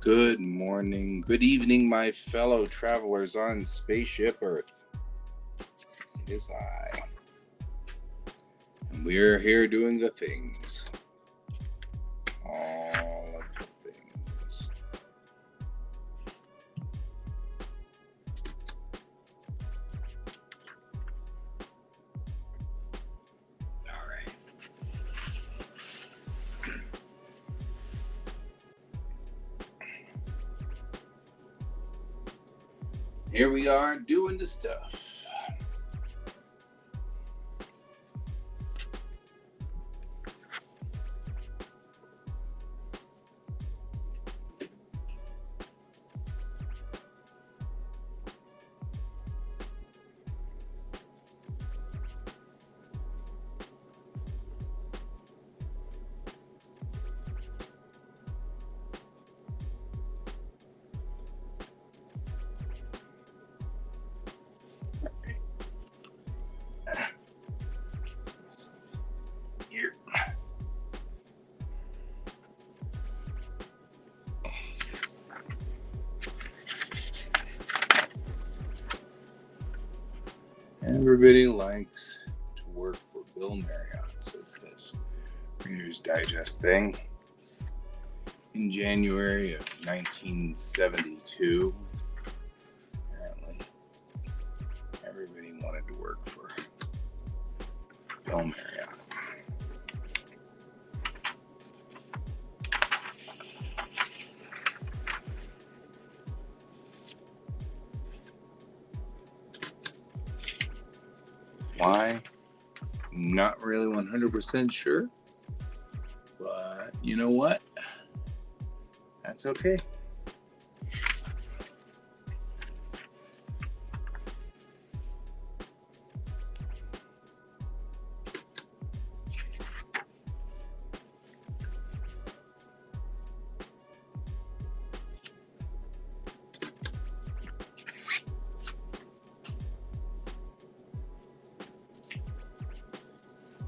Good morning, good evening, my fellow travelers on Spaceship Earth. It is I. And we're here doing the things. All of the things. All right. Here we are doing the stuff. Here. Everybody likes to work for Bill Marriott, says this Reader's Digest thing. In January of 1972, apparently, everybody wanted to work for Bill Marriott. Why? Not really 100% sure. But you know what? That's okay.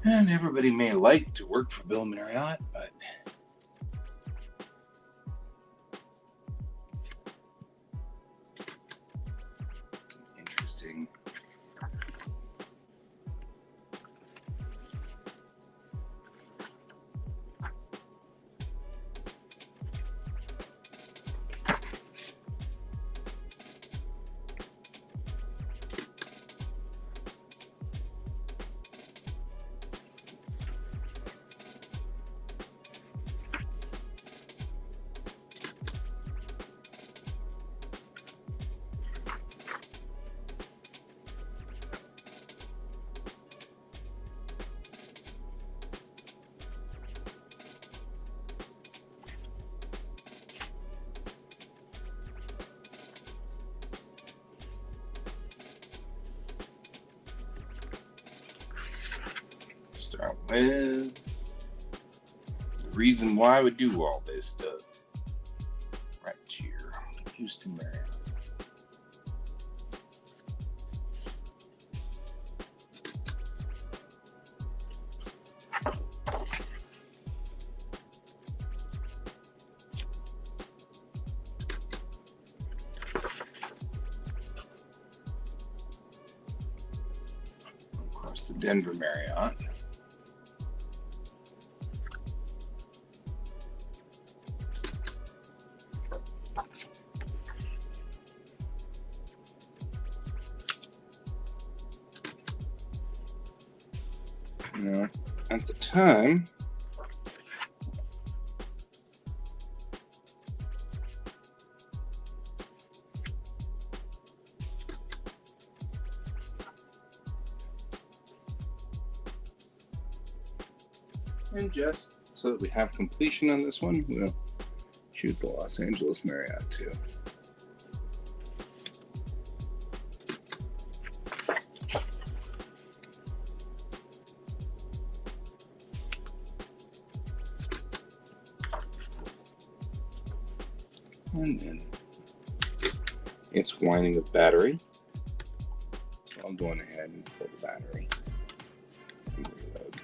And everybody may like to work for Bill Marriott, but it's interesting. Start with the reason why I would do all this stuff. Right here, Houston Marriott. Of course, the Denver Marriott. Now, at the time, and just so that we have completion on this one, we'll shoot the Los Angeles Marriott too. And then it's whining with battery. So I'm going ahead and pull the battery. Reload.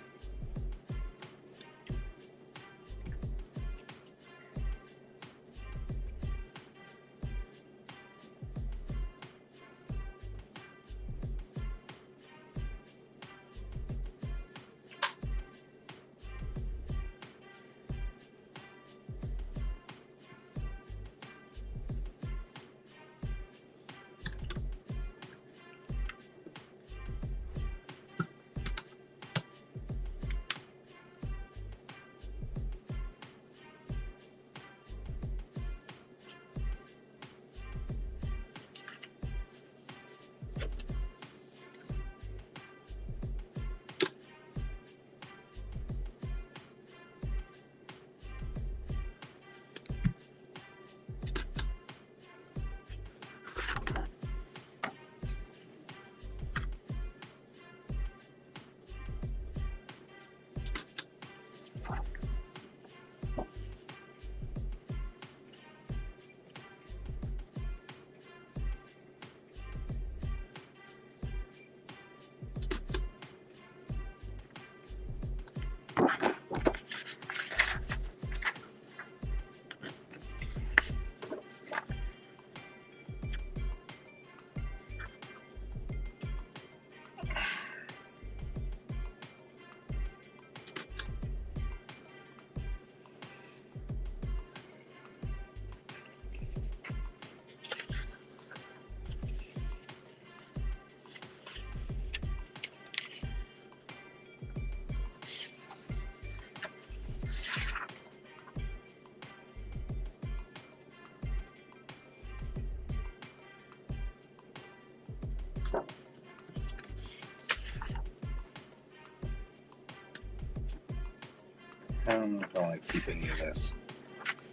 I don't know if I want to keep any of this.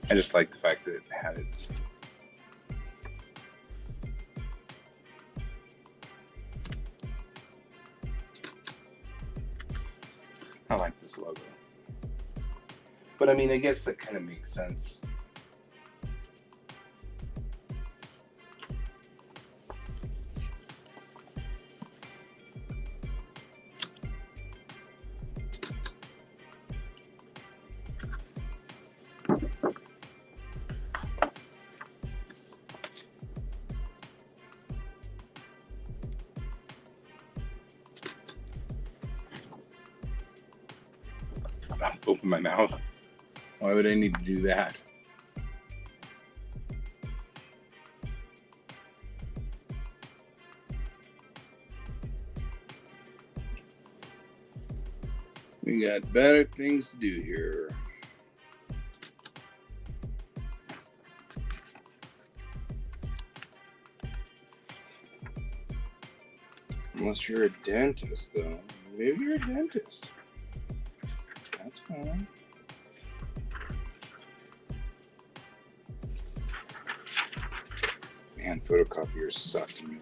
I just like the fact that it had its... I like this logo. But I mean, I guess that kind of makes sense. Open my mouth. Why would I need to do that? We got better things to do here. Unless you're a dentist, though. Maybe you're a dentist. That's fine. Man, photocopiers suck to me.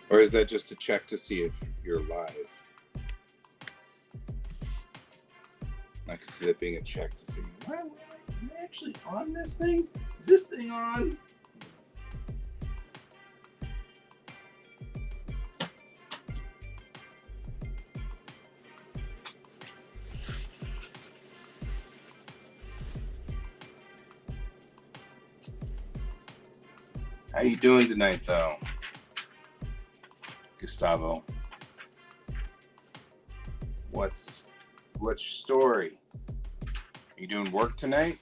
Or is that just a check to see if you're live? I could see that being a check to see. Am I actually on this thing? Is this thing on? How you doing tonight, though, Gustavo? What's your story? Are you doing work tonight?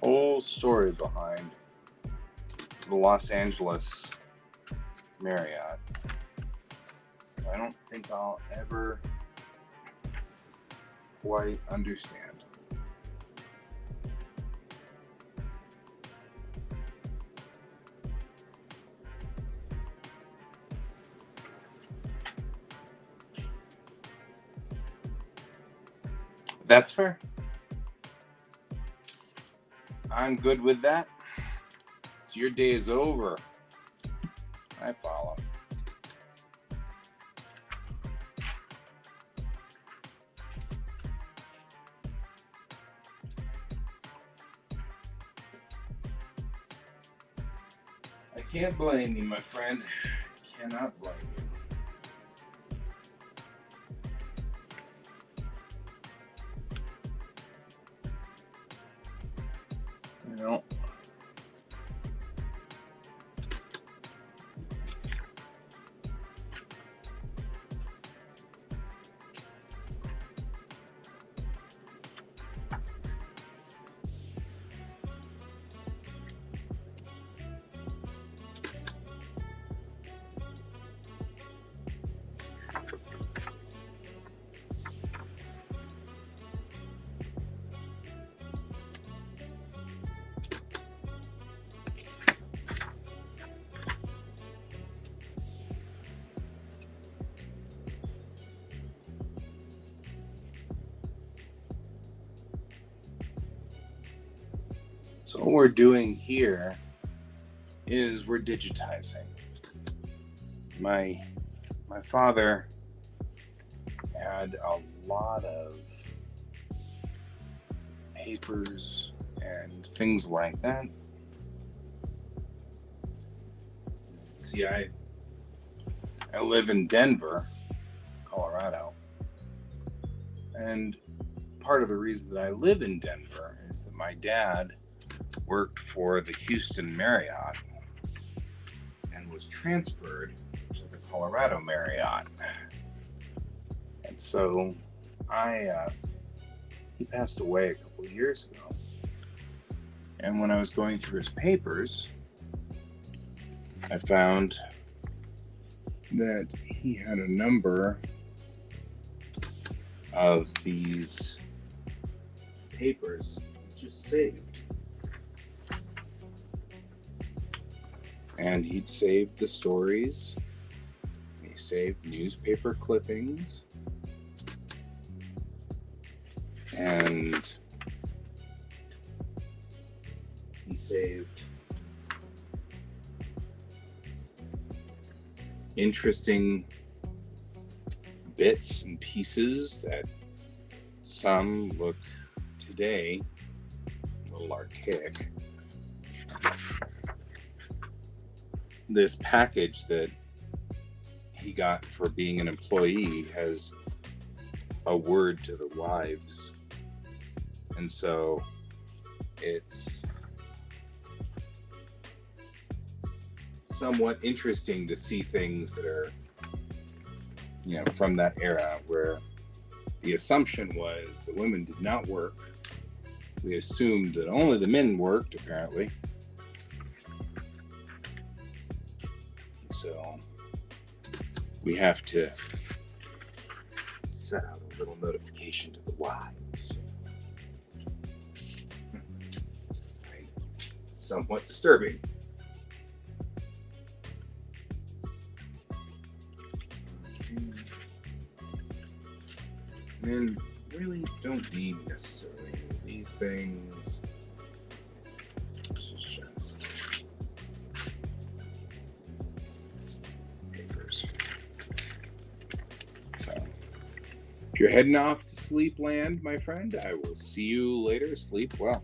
Whole story behind the Los Angeles Marriott. I don't think I'll ever quite understand. That's fair. I'm good with that. So your day is over. I follow. I can't blame you, my friend. I cannot blame you. No. So what we're doing here is we're digitizing. My father had a lot of papers and things like that. See, I live in Denver, Colorado. And part of the reason that I live in Denver is that my dad worked for the Houston Marriott and was transferred to the Colorado Marriott. And so he passed away a couple of years ago. And when I was going through his papers, I found that he had a number of these papers just saved. And he'd saved the stories. He saved newspaper clippings. And he saved interesting bits and pieces that some look today a little archaic. This package that he got for being an employee has a word to the wives. And so it's somewhat interesting to see things that are, from that era where the assumption was the women did not work. We assumed that only the men worked, apparently. So we have to set out a little notification to the wives. Right. Somewhat disturbing. Men really don't need necessarily these things. This is just papers. So, if you're heading off to sleep land, my friend, I will see you later. Sleep well.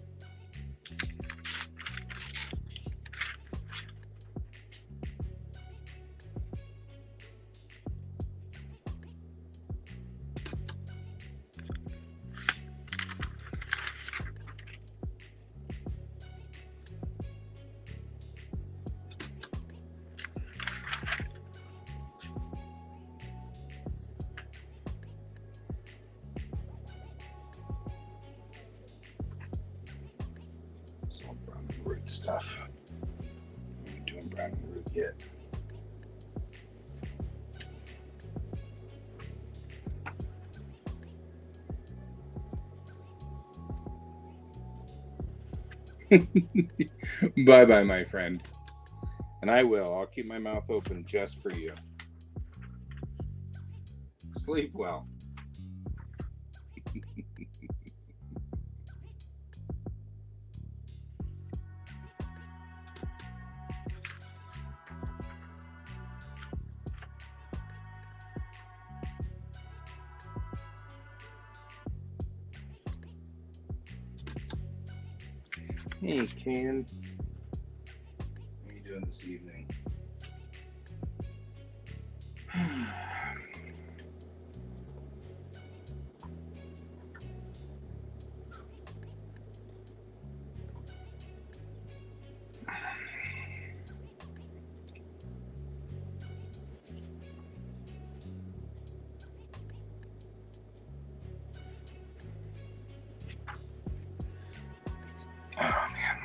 Root stuff. I'm doing brown root yet. Bye bye, my friend. And I'll keep my mouth open just for you. Sleep well. Hey, Ken. How are you doing this evening? Oh, man.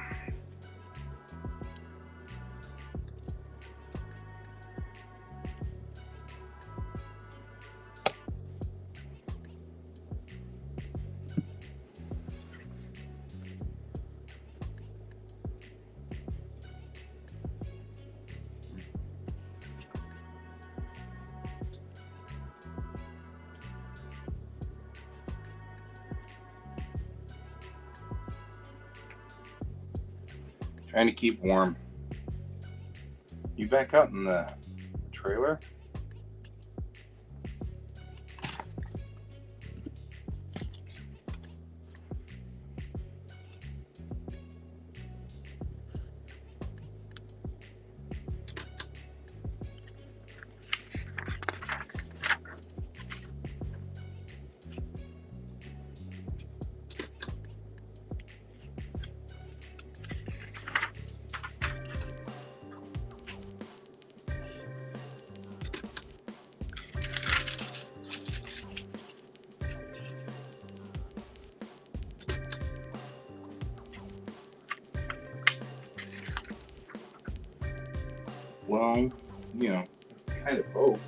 Trying to keep warm. You back out in the trailer? Well, you know, kind of hope.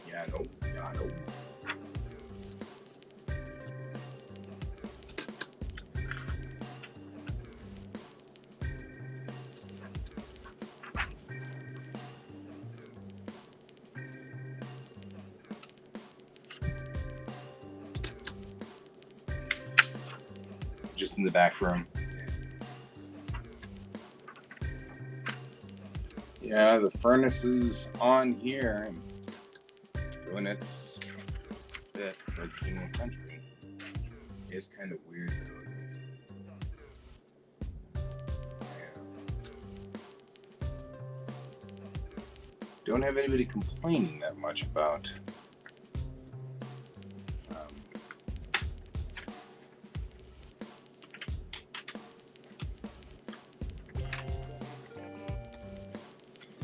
Yeah, I know. Yeah, I know. Just in the back room. Yeah, the furnace is on here and doing its bit for King of Country. It's kind of weird though. Yeah. Don't have anybody complaining that much about.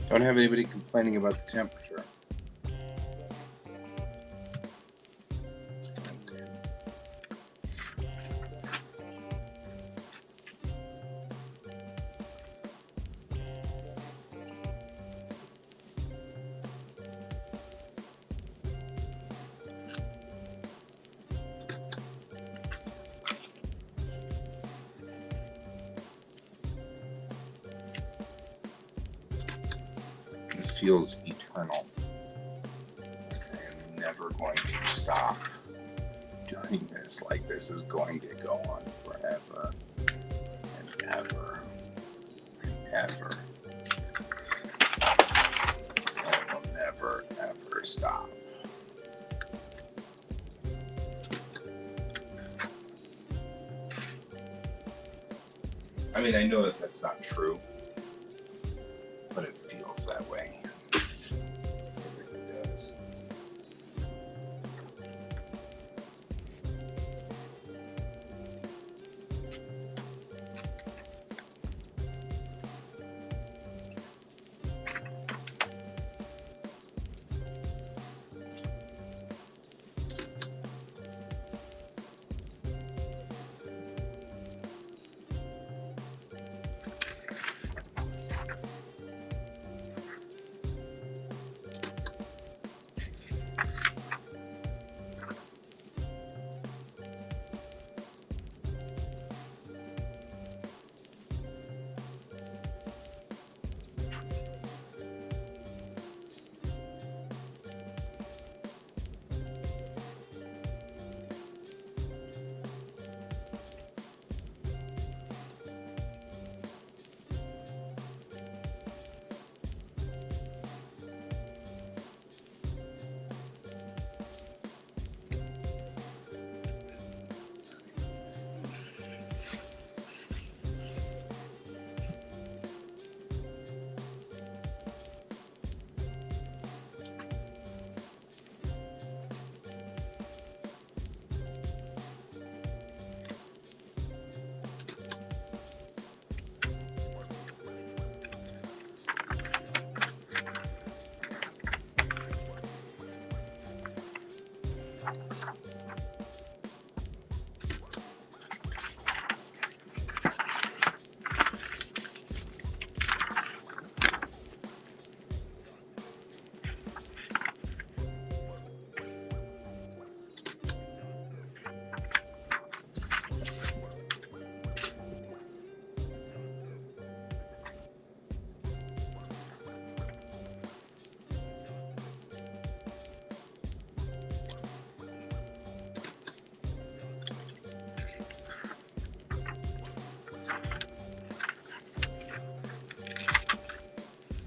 Don't have anybody complaining about the temperature. It's kind of weird. This feels eternal. I am never going to stop doing this. Like, this is going to go on forever and ever and ever. It will never, ever stop. I mean, I know that that's not true, but it feels that way. It really does.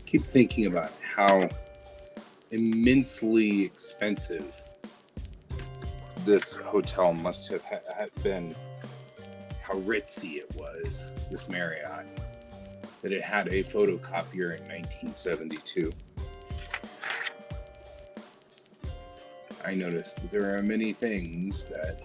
Keep thinking about how immensely expensive this hotel must have been, how ritzy it was, this Marriott, that it had a photocopier in 1972. I noticed that there are many things that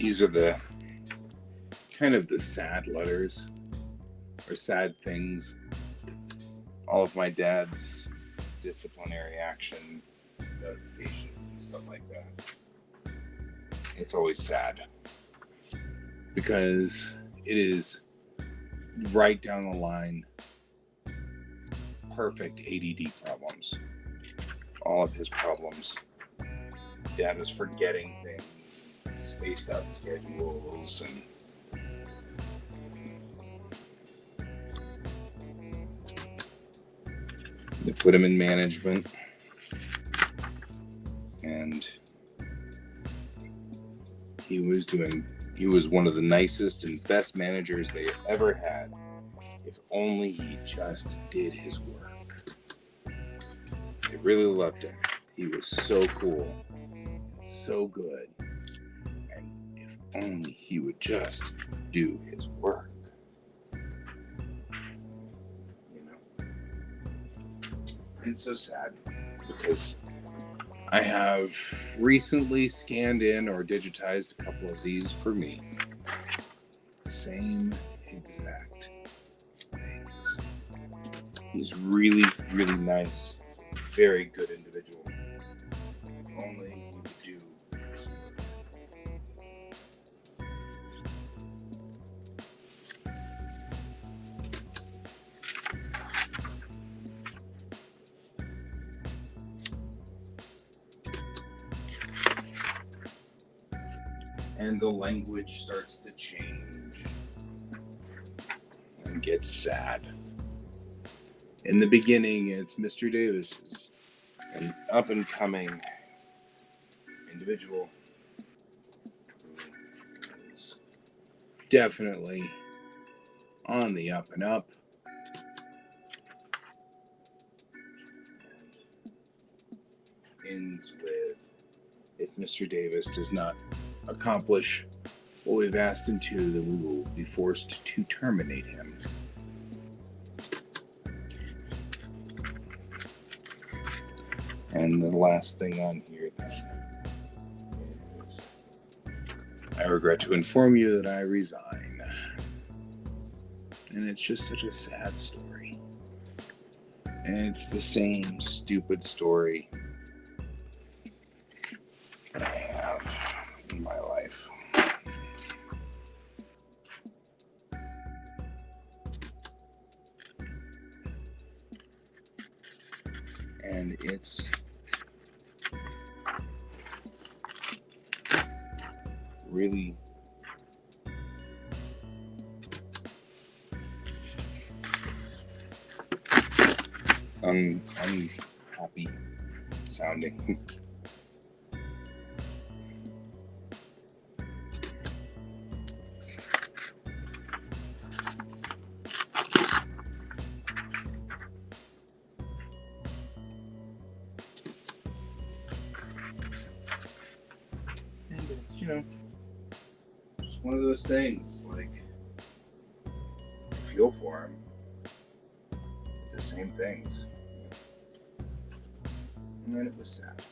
these are the kind of the sad letters or sad things. All of my dad's disciplinary action notifications and stuff like that. It's always sad because it is right down the line perfect ADD problems. All of his problems. Dad was forgetting things, spaced out schedules, and they put him in management, and he was one of the nicest and best managers they ever had. If only he just did his work. They really loved him. He was so cool, so good, and if only he would just do his work. You know? And it's so sad because I have recently scanned in or digitized a couple of these for me. Same exact things. He's really, really nice. He's a very good individual. Only he would do his work. And the language starts to change and gets sad. In the beginning, it's Mr. Davis's an up-and-coming individual who is definitely on the up and up. Ends with, if Mr. Davis does not accomplish what we've asked him to, then we will be forced to terminate him. And the last thing on here then is, I regret to inform you that I resign. And it's just such a sad story. And it's the same stupid story that I have in my life. And it's really unhappy sounding. And it's, just one of those things, like, I feel for him. The same things. And then it was sad.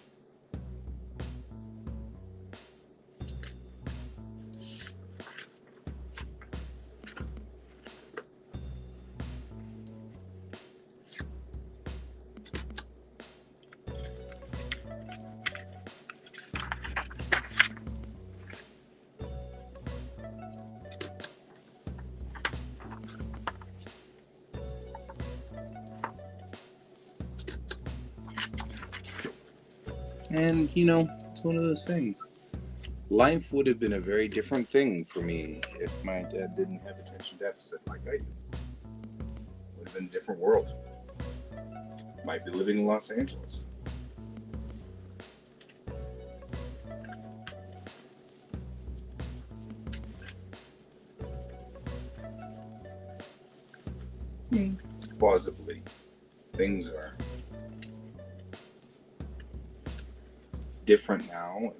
And, it's one of those things. Life would have been a very different thing for me if my dad didn't have attention deficit like I do. It would have been a different world. Might be living in Los Angeles. Plausibly, things are different now.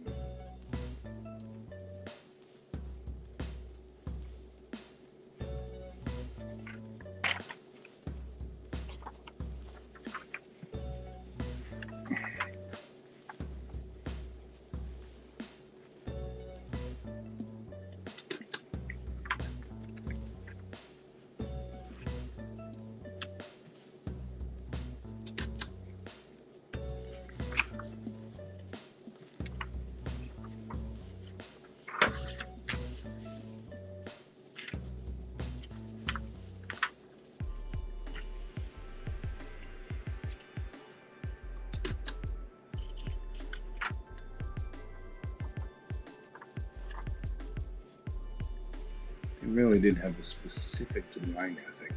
really did have a specific design ethic.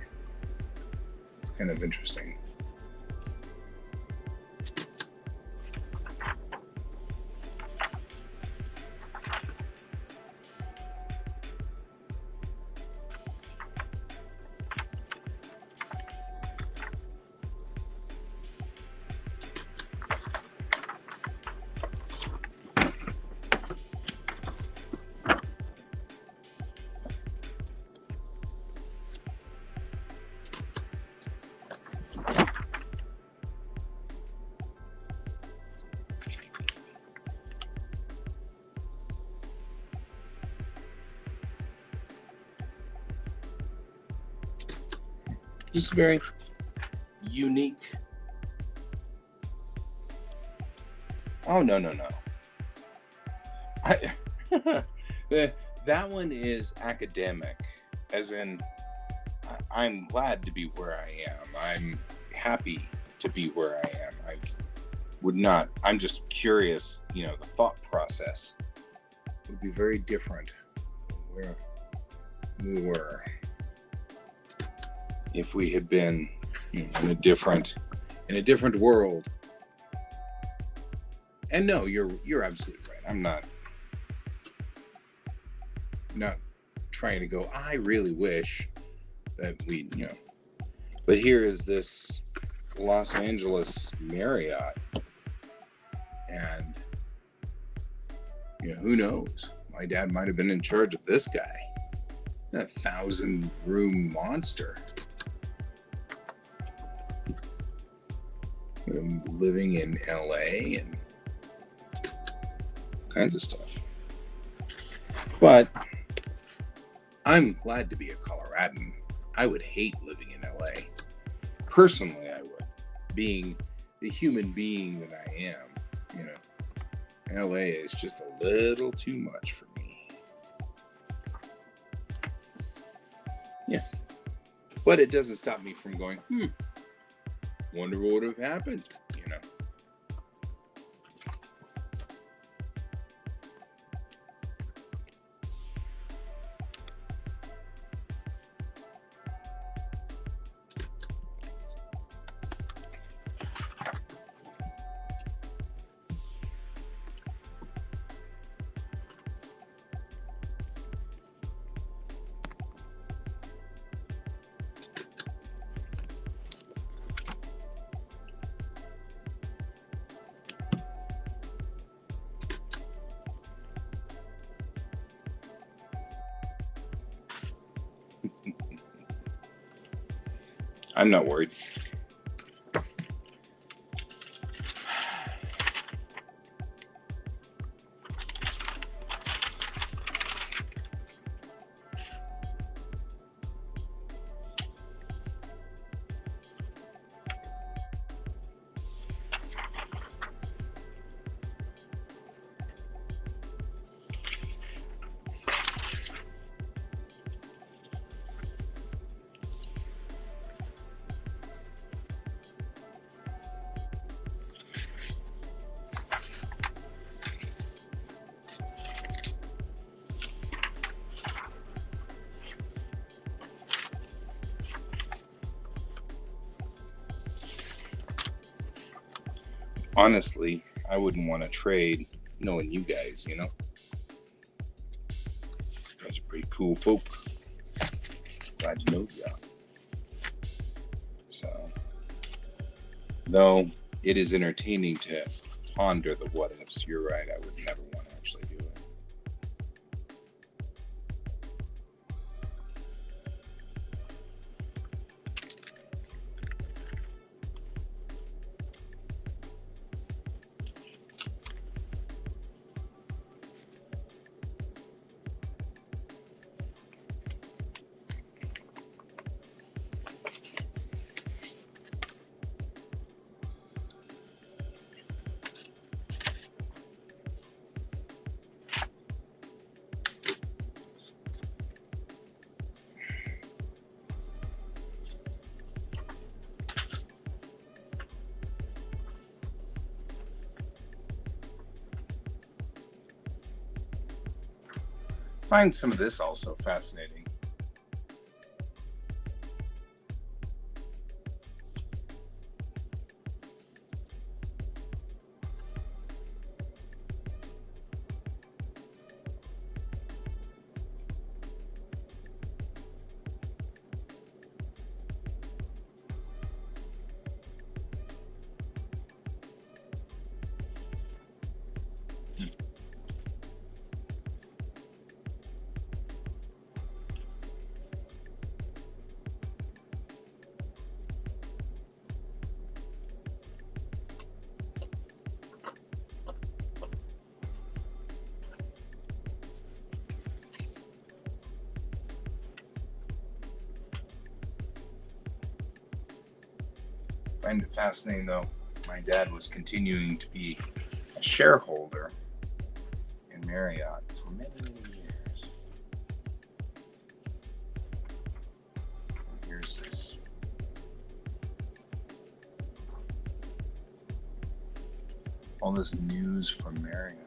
It's kind of interesting. Just very unique. Oh, no. That one is academic, as in, I'm glad to be where I am. I'm happy to be where I am. I'm just curious, the thought process would be very different where we were if we had been in a different world. And no, you're absolutely right. I'm not trying to go, I really wish that we, but here is this Los Angeles Marriott, and who knows? My dad might have been in charge of this guy, a 1,000-room monster. Living in LA and kinds of stuff. But I'm glad to be a Coloradan. I would hate living in LA. Personally, I would. Being the human being that I am, LA is just a little too much for me. Yeah. But it doesn't stop me from going, wonder what would have happened, I'm not worried. Honestly, I wouldn't want to trade knowing you guys, You guys are pretty cool folk. Glad to know y'all. So, though it is entertaining to ponder the what ifs, you're right, I would never want to actually do it. Find some of this also fascinating. find it fascinating, though. My dad was continuing to be a shareholder in Marriott for many, many years. And here's this. All this news from Marriott.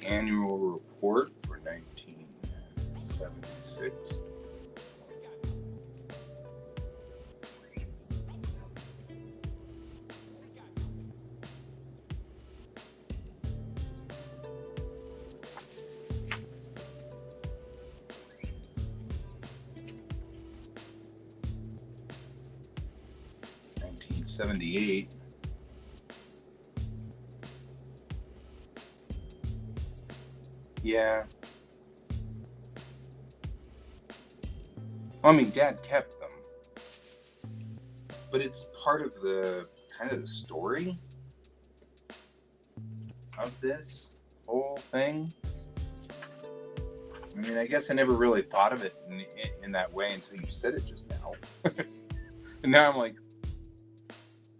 Annual report for 1976. '78. Yeah. Well, I mean, Dad kept them, but it's part of the kind of the story of this whole thing. I mean, I guess I never really thought of it in that way until you said it just now. And now I'm like,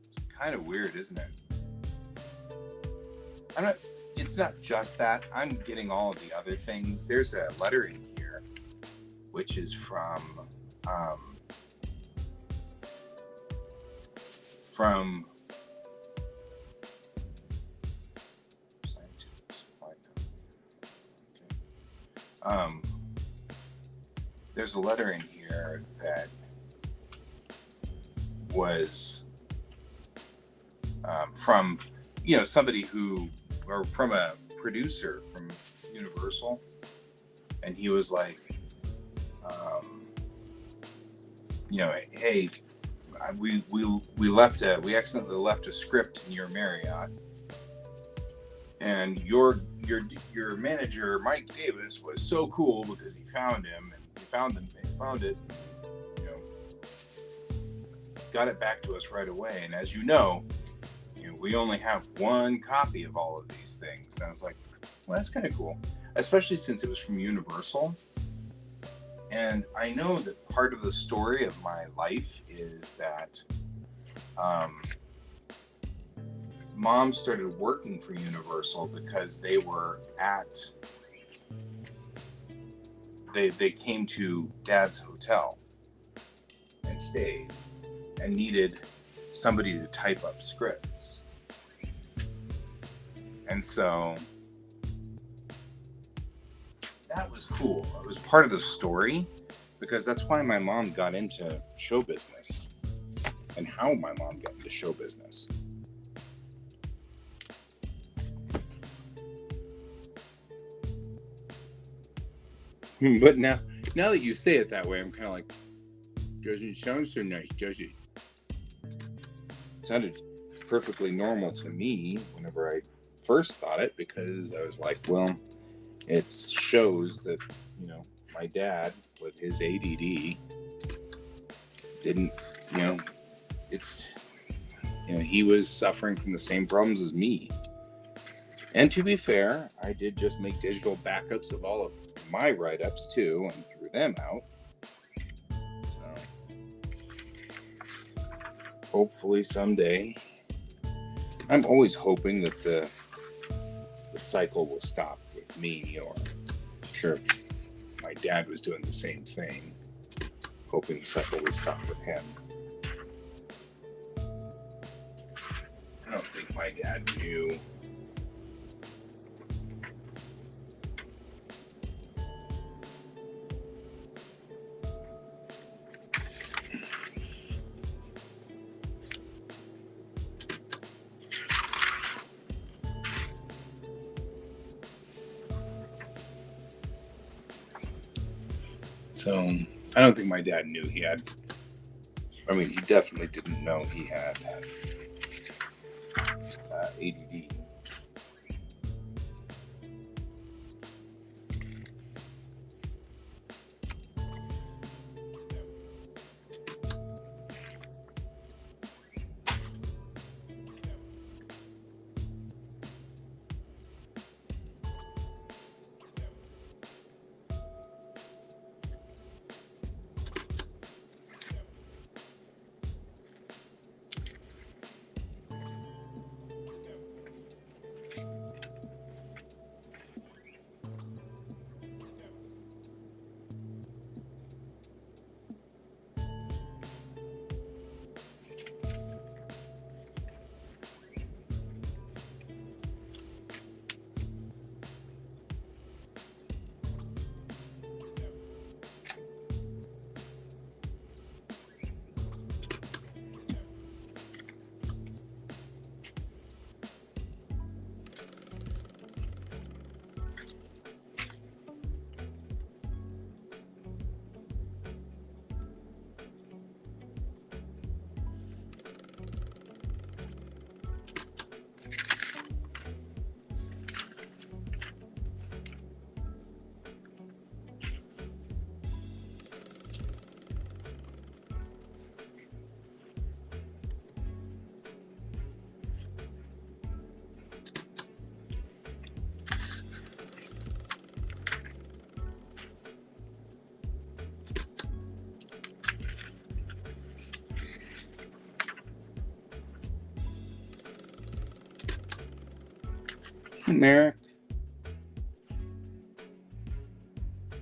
it's kind of weird, isn't it? It's not just that. I'm getting all of the other things. There's a letter in here, which is from there's a letter in here that was from somebody who, or from a producer from Universal, and he was like, hey, we accidentally left a script in your Marriott, and your manager Mike Davis was so cool because he found it, got it back to us right away. And as you know, we only have one copy of all of these things. And I was like, well, that's kind of cool, especially since it was from Universal. And I know that part of the story of my life is that Mom started working for Universal because they were they came to Dad's hotel and stayed and needed somebody to type up scripts. And so that was cool. It was part of the story, because that's why my mom got into show business, and how my mom got into show business. But now that you say it that way, I'm kind of like, doesn't sound so nice, does it? It sounded perfectly normal to me whenever I first thought it, because I was like, well, it shows that, my dad with his ADD didn't, he was suffering from the same problems as me. And to be fair, I did just make digital backups of all of my write-ups too, and threw them out. So hopefully someday, I'm always hoping that the cycle will stop with me, or I'm sure my dad was doing the same thing, hoping the cycle would stop with him. I don't think my dad knew So I don't think my dad knew he had. I mean, he definitely didn't know he had ADD. Merrick.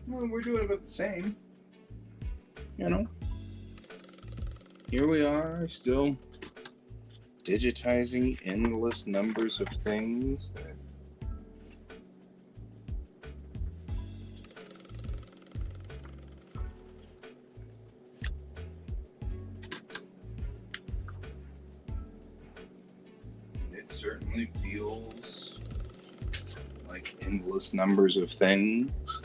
Well, we're doing about the same. You know, here we are, still digitizing endless numbers of things that it certainly feels like endless numbers of things.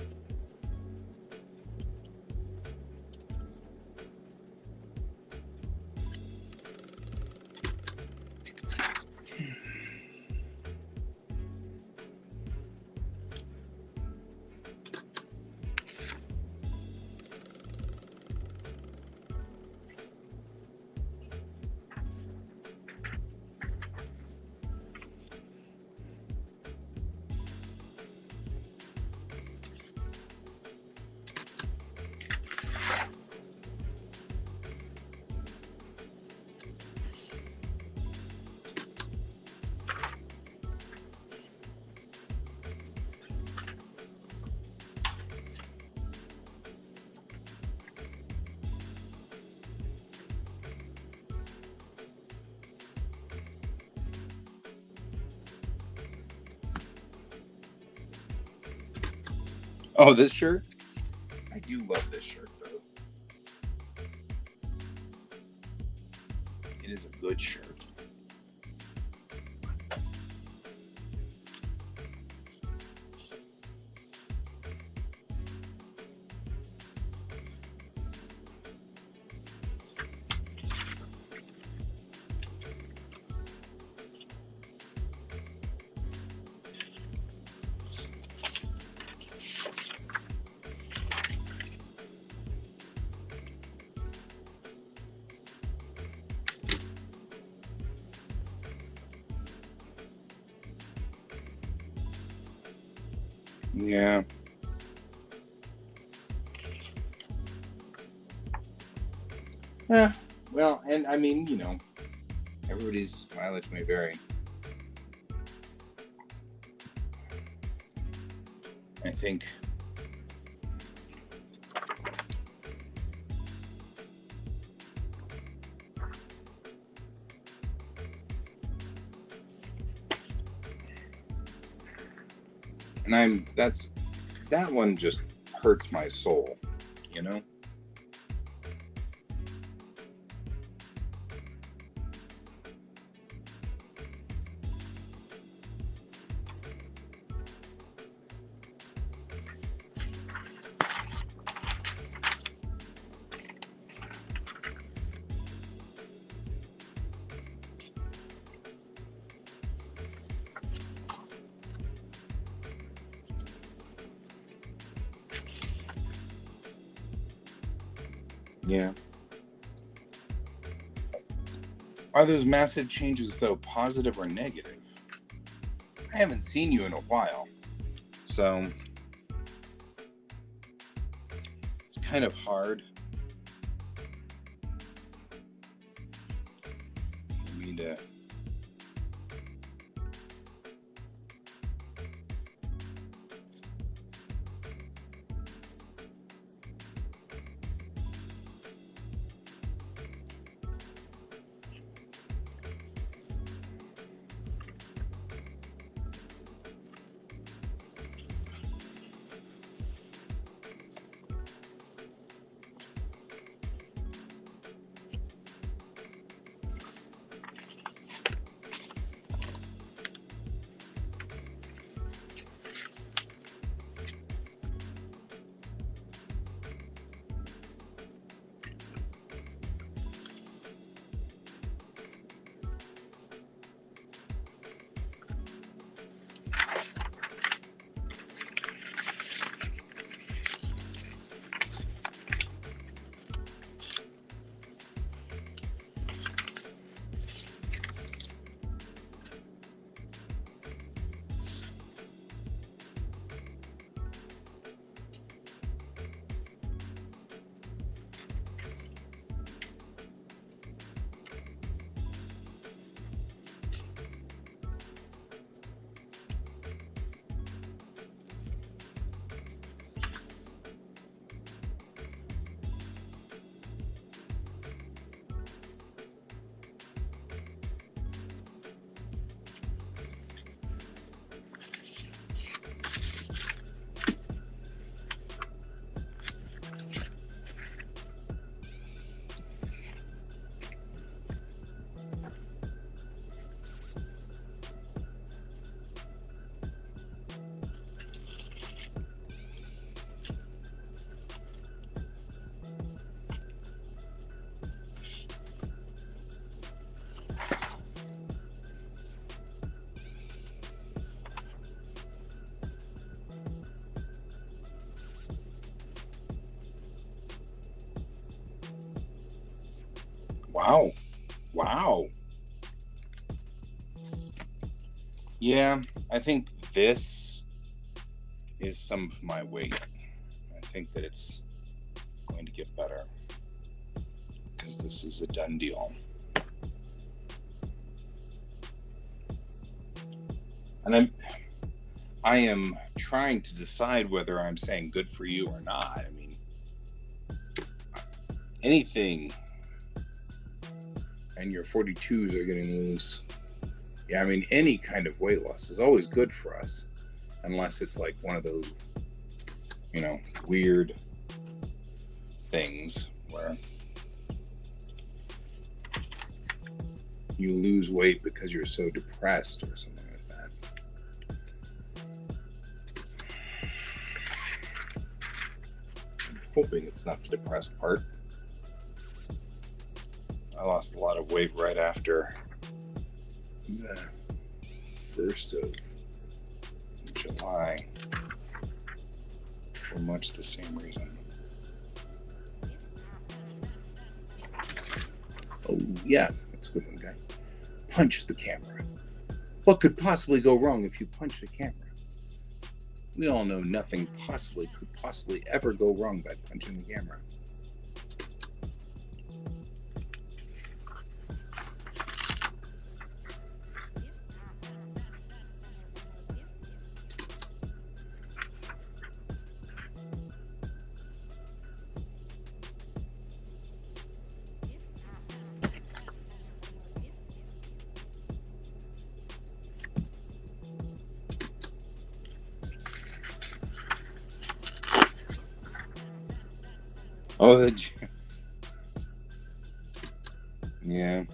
Oh, this shirt? I do love this shirt, though. It is a good shirt. Yeah. Yeah. Well, and I mean, you know, everybody's mileage may vary. I think and that one just hurts my soul, you know? Yeah. Are those massive changes, though, positive or negative? I haven't seen you in a while, so it's kind of hard for me to... Wow. Wow. Yeah, I think this is some of my weight. I think that it's going to get better because this is a done deal. And I am trying to decide whether I'm saying good for you or not. I mean, anything, and your 42s are getting loose. Yeah, I mean, any kind of weight loss is always good for us, unless it's like one of those, weird things where you lose weight because you're so depressed or something like that. I'm hoping it's not the depressed part. I lost a lot of weight right after the 1st of July for much the same reason. Oh, yeah, that's a good one, guy. Punch the camera. What could possibly go wrong if you punch the camera? We all know nothing could possibly ever go wrong by punching the camera. Oh, yeah.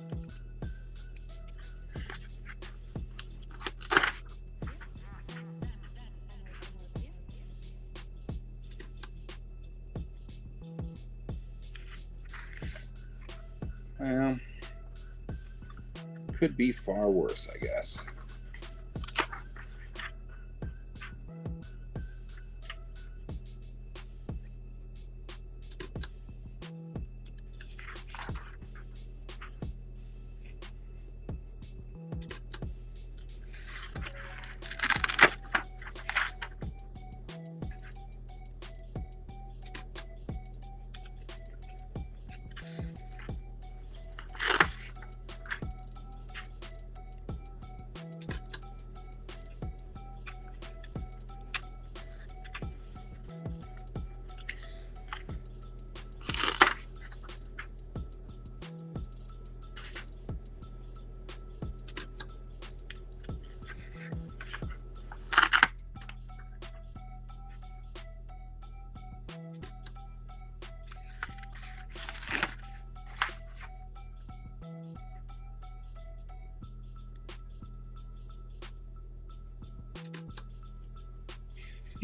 Well, could be far worse, I guess.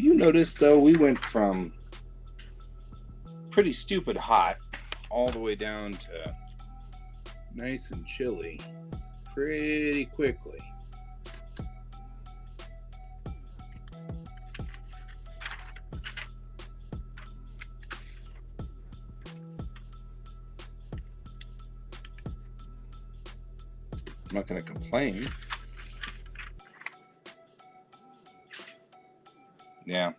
You notice, though, we went from pretty stupid hot all the way down to nice and chilly pretty quickly. I'm not going to complain. Yeah.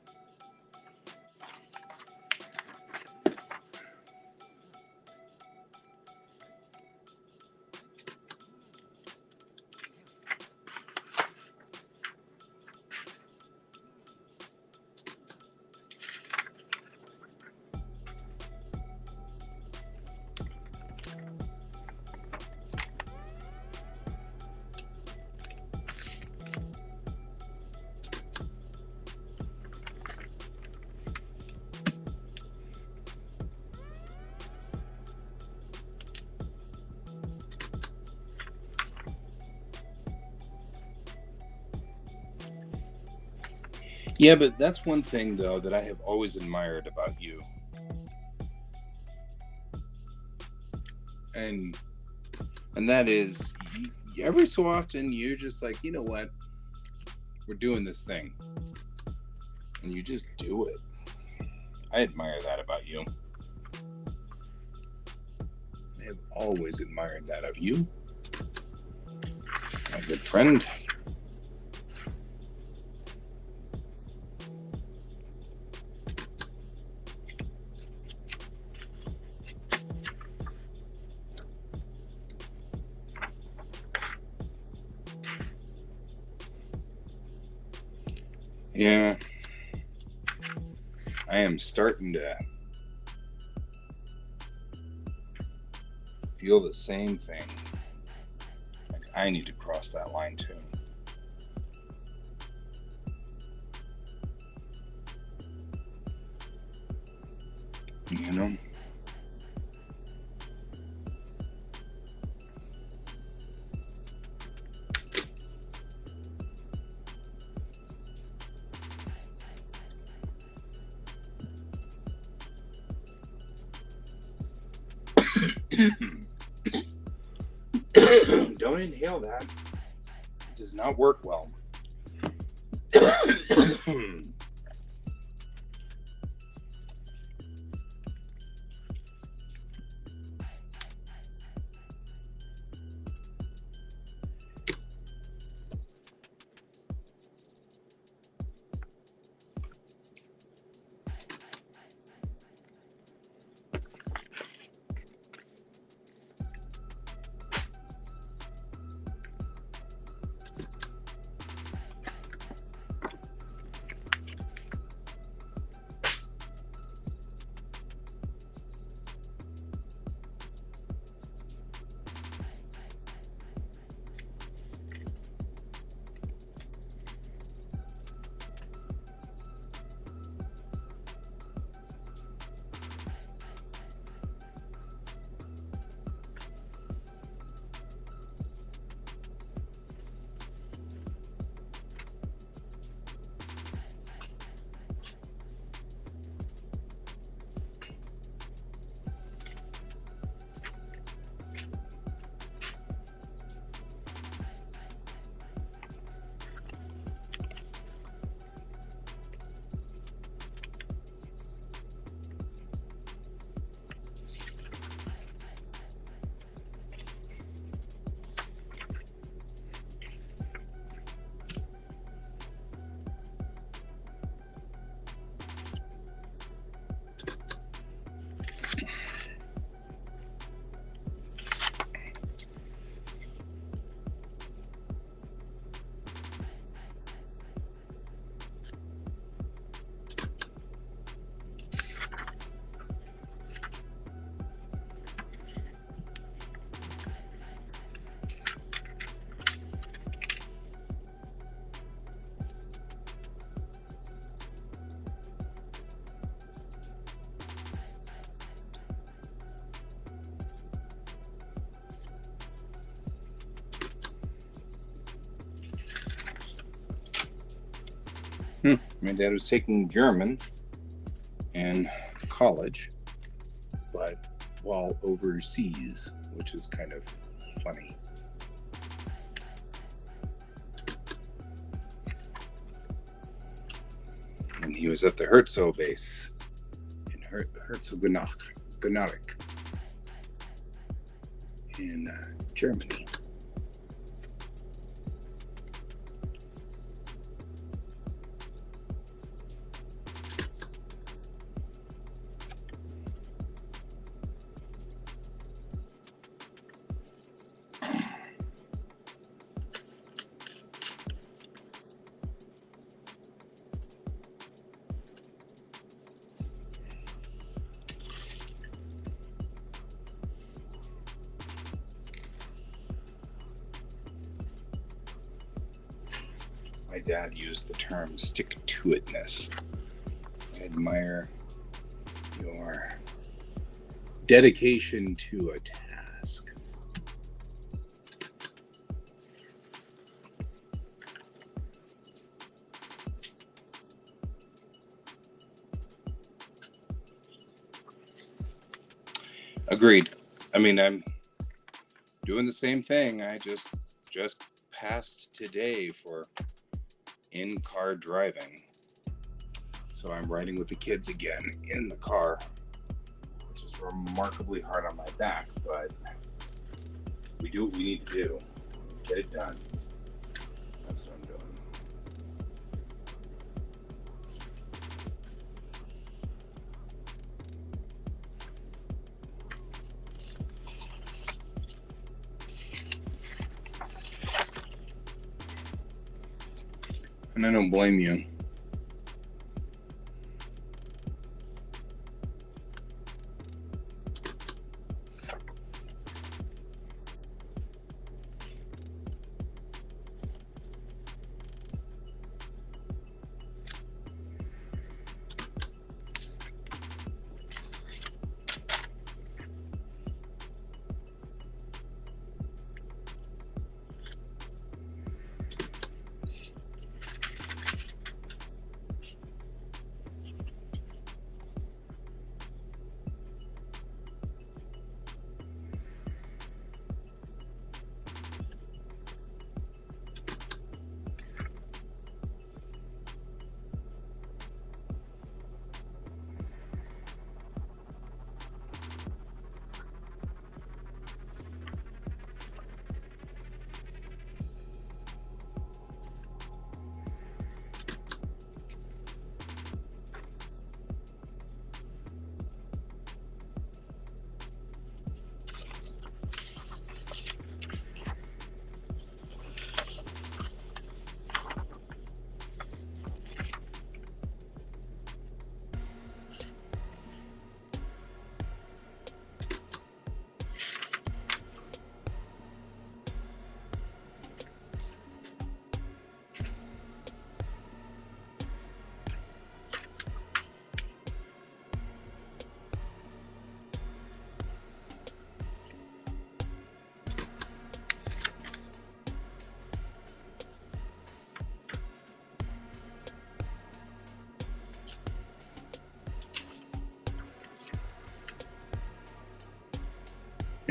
Yeah, but that's one thing, though, that I have always admired about you. And that is, every so often, you're just like, you know what? We're doing this thing. And you just do it. I admire that about you. I have always admired that of you. My good friend. Yeah, I am starting to feel the same thing. Like I need to cross that line too. You know? Don't inhale that. It does not work well. My dad was taking German in college, but while overseas, which is kind of funny. And he was at the Herzog base in Herzogenaurach in Germany. My dad used the term stick-to-itness. I admire your dedication to a task. Agreed. I mean, I'm doing the same thing. I just passed today for in-car driving. So I'm riding with the kids again in the car, which is remarkably hard on my back, but we do what we need to do. Get it done. That's what I'm doing. And I don't blame you.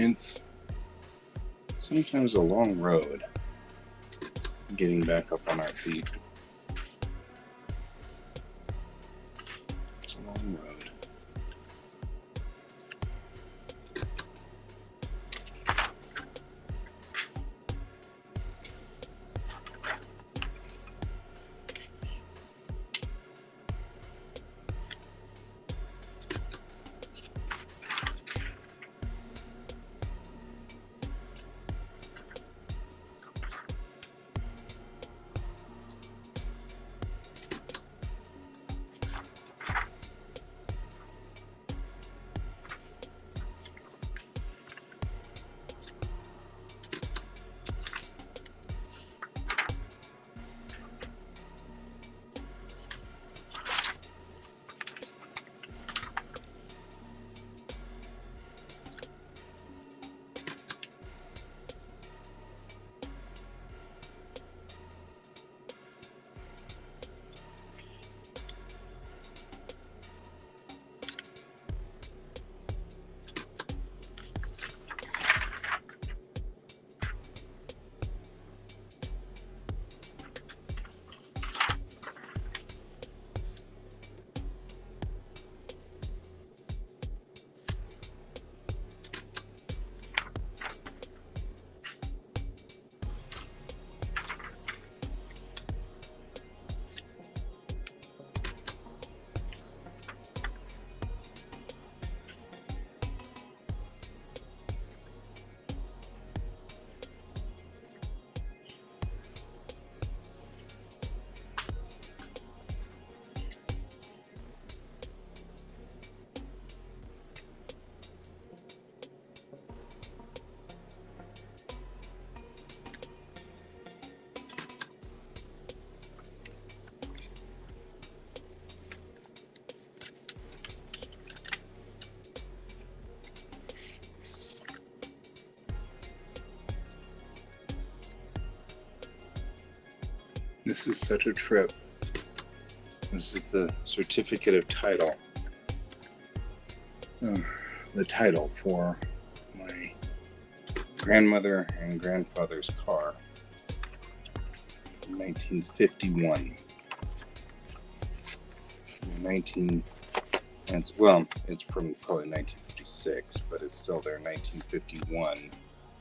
It's sometimes a long road getting back up on our feet. It's a long road. This is such a trip. This is the certificate of title. The title for my grandmother and grandfather's car from 1951. It's from probably 1956, but it's still their 1951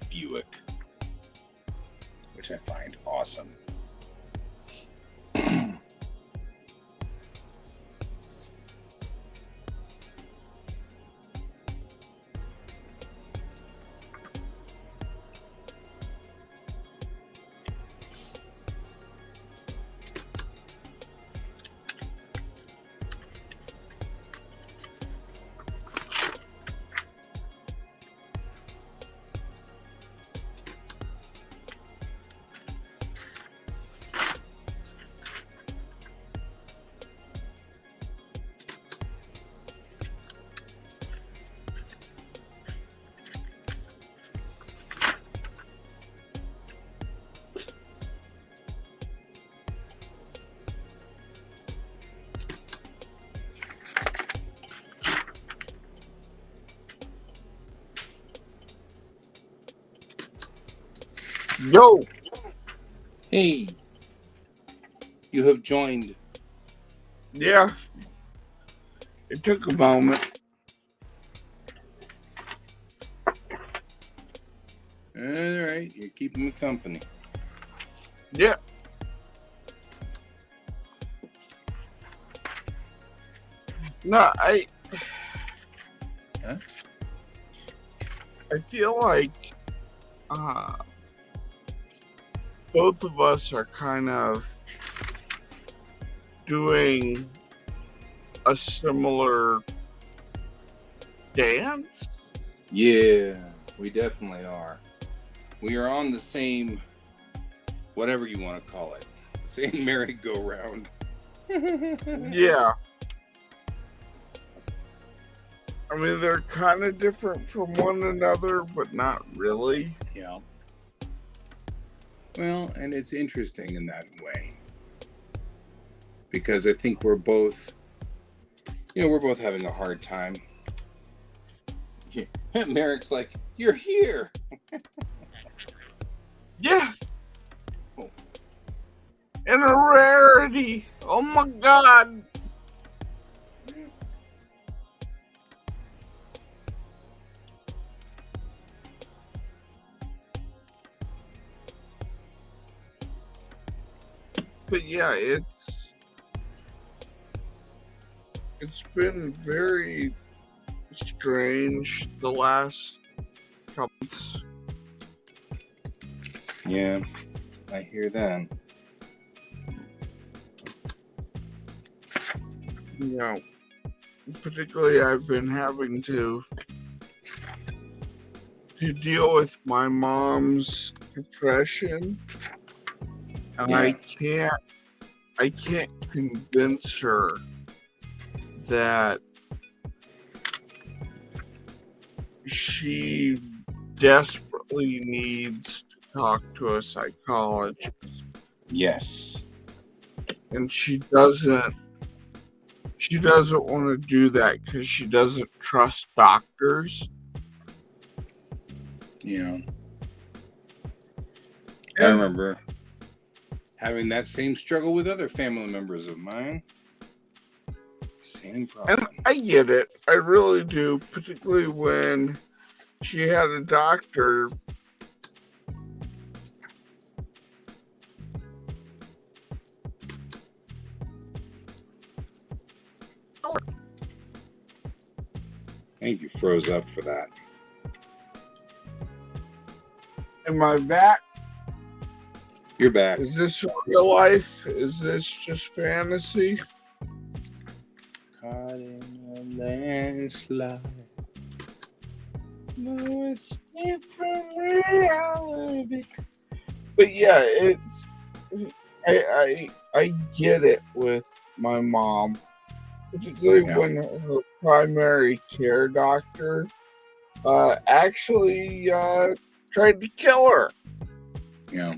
Buick, which I find awesome. Yo, Hey, you have joined. yeah, it took a moment. All right, you're keeping me company. Yeah. No, Huh? I feel like both of us are kind of doing a similar dance. Yeah, we definitely are. We are on the same, whatever you want to call it, same merry-go-round. Yeah. I mean, they're kind of different from one another, but not really. Yeah. Well, and it's interesting in that way. Because I think we're both having a hard time. Merrick's like, you're here. Yeah. Oh. And a rarity. Oh my God. But yeah, it's been very strange the last couple months. Yeah, I hear that. You know, particularly I've been having to deal with my mom's depression, and Yeah. I can't convince her that she desperately needs to talk to a psychologist. Yes. And she doesn't want to do that because she doesn't trust doctors. Yeah. I remember having that same struggle with other family members of mine. Same problem. And I get it. I really do, particularly when she had a doctor. I think you froze up for that. Am I back? You're back. Is this real life? Is this just fantasy? Caught in a landslide. No escape from reality. But yeah, I get it with my mom, particularly when her primary care doctor actually tried to kill her. Yeah.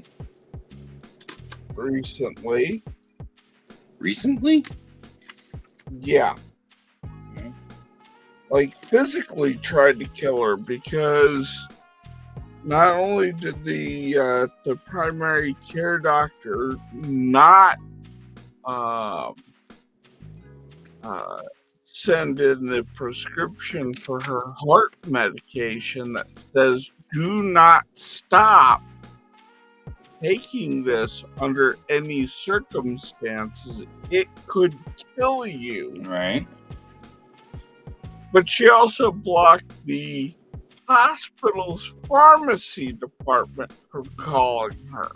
recently. Recently? Yeah. Mhm. Like, physically tried to kill her because not only did the primary care doctor not um, uh, send in the prescription for her heart medication that says do not stop taking this under any circumstances, it could kill you. Right. But she also blocked the hospital's pharmacy department from calling her.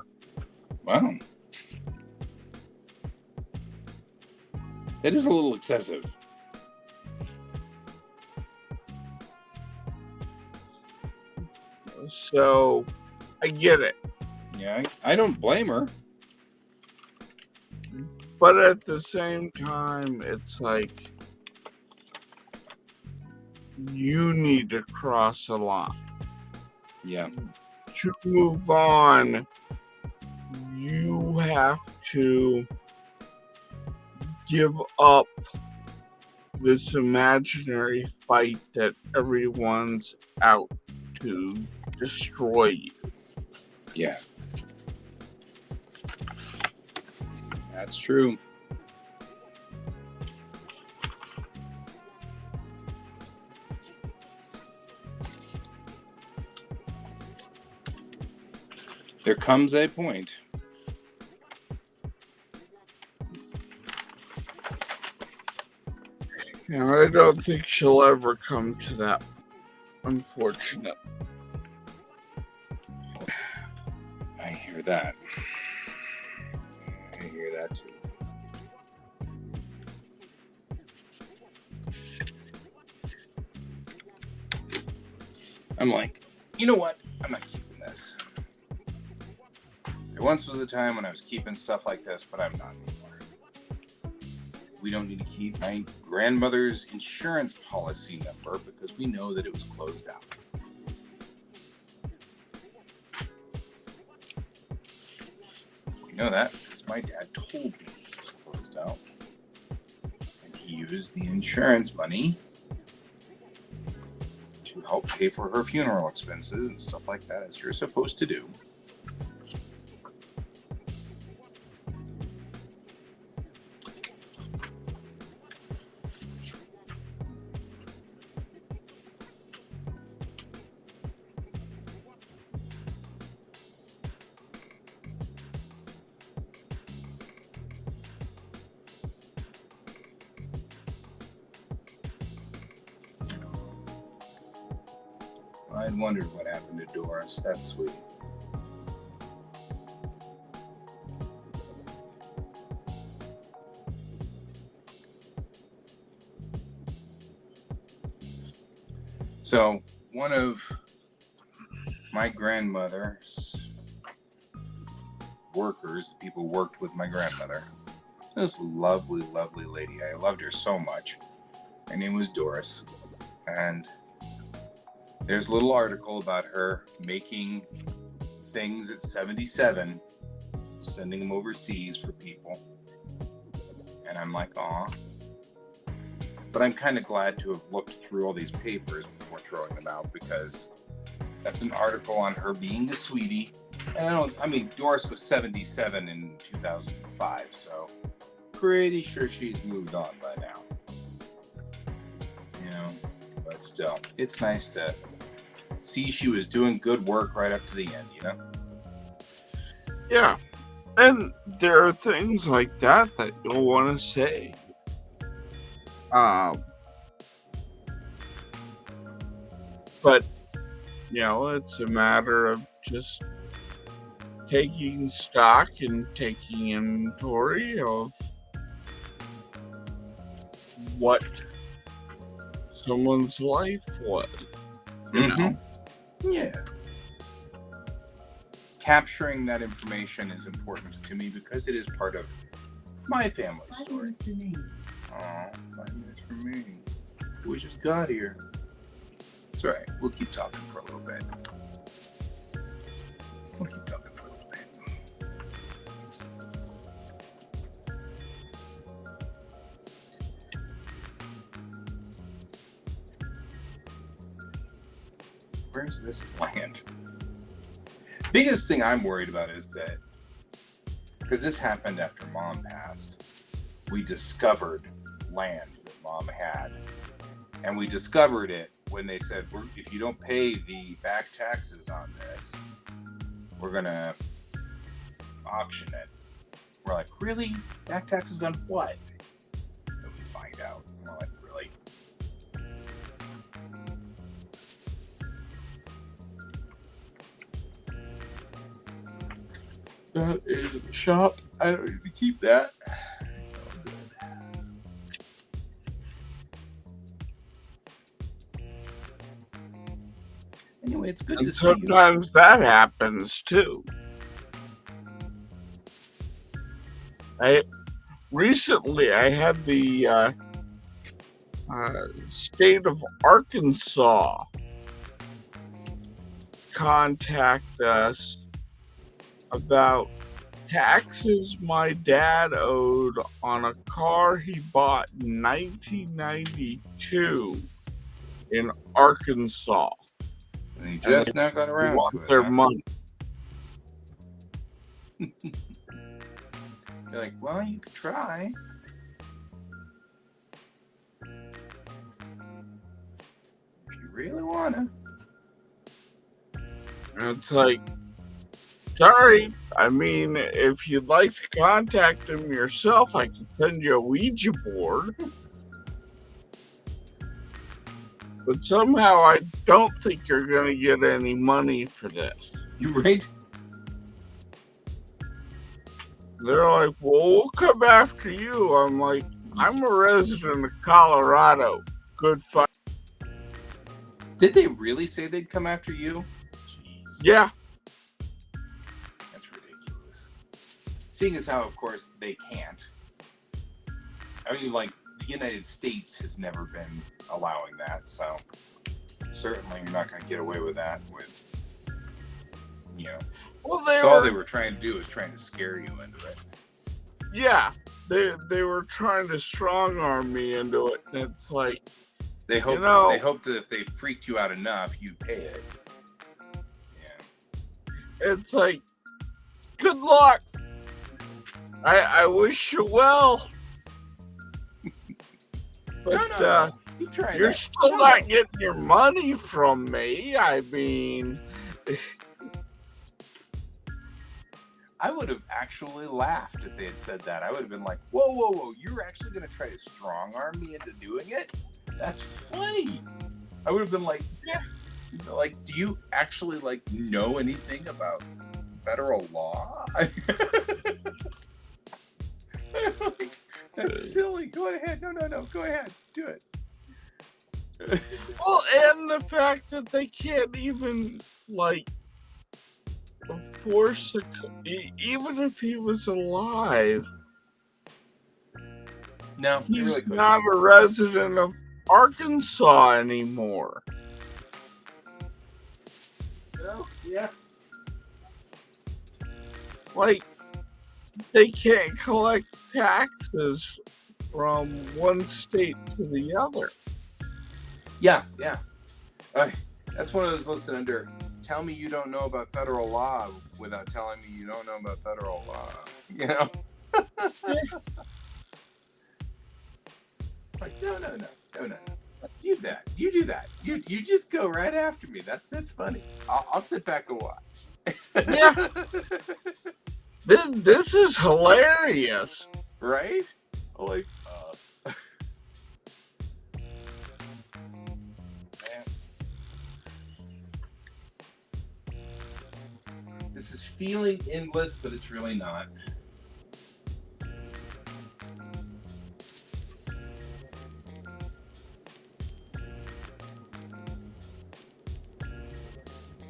Wow. That is a little excessive. So I get it. Yeah, I don't blame her. But at the same time, it's like you need to cross a line. Yeah. To move on, you have to give up this imaginary fight that everyone's out to destroy you. Yeah. That's true. There comes a point. And I don't think she'll ever come to that, unfortunately. I hear that. I hear that too. I'm like, you know what? I'm not keeping this. There once was a time when I was keeping stuff like this, but I'm not anymore. We don't need to keep my grandmother's insurance policy number because we know that it was closed out. We know that because my dad told me it was closed out. And he used the insurance money to help pay for her funeral expenses and stuff like that, as you're supposed to do. I'd wondered what happened to Doris. That's sweet. So, one of my grandmother's workers, the people who worked with my grandmother, this lovely, lovely lady. I loved her so much. Her name was Doris. And there's a little article about her making things at 77, sending them overseas for people. And I'm like, aw. But I'm kind of glad to have looked through all these papers before throwing them out because that's an article on her being a sweetie. And I mean, Doris was 77 in 2005, so pretty sure she's moved on by now. You know, but still, it's nice to see she was doing good work right up to the end, you know? Yeah. And there are things like that you'll want to say. But, you know, it's a matter of just taking stock and taking inventory of what someone's life was. You know? Yeah. Capturing that information is important to me because it is part of my family story. 5 minutes remaining. Oh, 5 minutes remaining. We just got here. It's alright. We'll keep talking for a little bit. where's this land? Biggest thing I'm worried about is that, because this happened after Mom passed, we discovered land that Mom had. And we discovered it when they said, if you don't pay the back taxes on this, we're going to auction it. We're like, really? Back taxes on what? And we find out. We're like, really? That is the shop. I don't need to keep that. Anyway, it's good And to see you. sometimes that happens too. Recently I had the state of Arkansas contact us about taxes my dad owed on a car he bought in 1992 in Arkansas. And he just now got around Want to it. their Huh? money. You're like, well, you could try. If you really wanna. And it's like, sorry. I mean, if you'd like to contact him yourself, I can send you a Ouija board. But somehow I don't think you're going to get any money for this. You right? They're like, well, we'll come after you. I'm like, I'm a resident of Colorado. Good fight. Did they really say they'd come after you? Jeez. Yeah. That's ridiculous. Seeing as how, of course, they can't. I mean, like, the United States has never been allowing that, so certainly you're not going to get away with that with, you know. Well, All they were trying to do is trying to scare you into it. Yeah. They were trying to strong arm me into it. And it's like, They hoped, they hoped that if they freaked you out enough, you'd pay it. Yeah. It's like, good luck. I wish you well. But No. You try you're that. still not getting your money from me. I mean, I would have actually laughed if they had said that. I would have been like, whoa, you're actually going to try to strong arm me into doing it? That's funny. I would have been like, yeah. Like, do you actually, like, know anything about federal law? Like, that's silly. Go ahead. No. Go ahead. Do it. well, and the fact that they can't even, like, force even if he was alive, No, he's really couldn't. not a resident of Arkansas anymore. No, yeah. Like, they can't collect taxes from one state to the other. Yeah. That's one of those listed under tell me you don't know about federal law without telling me you don't know about federal law. You know? Like, no. You do that. You just go right after me. That's funny. I'll sit back and watch. Yeah. This is hilarious. Right? Like, man. This is feeling endless, but it's really not.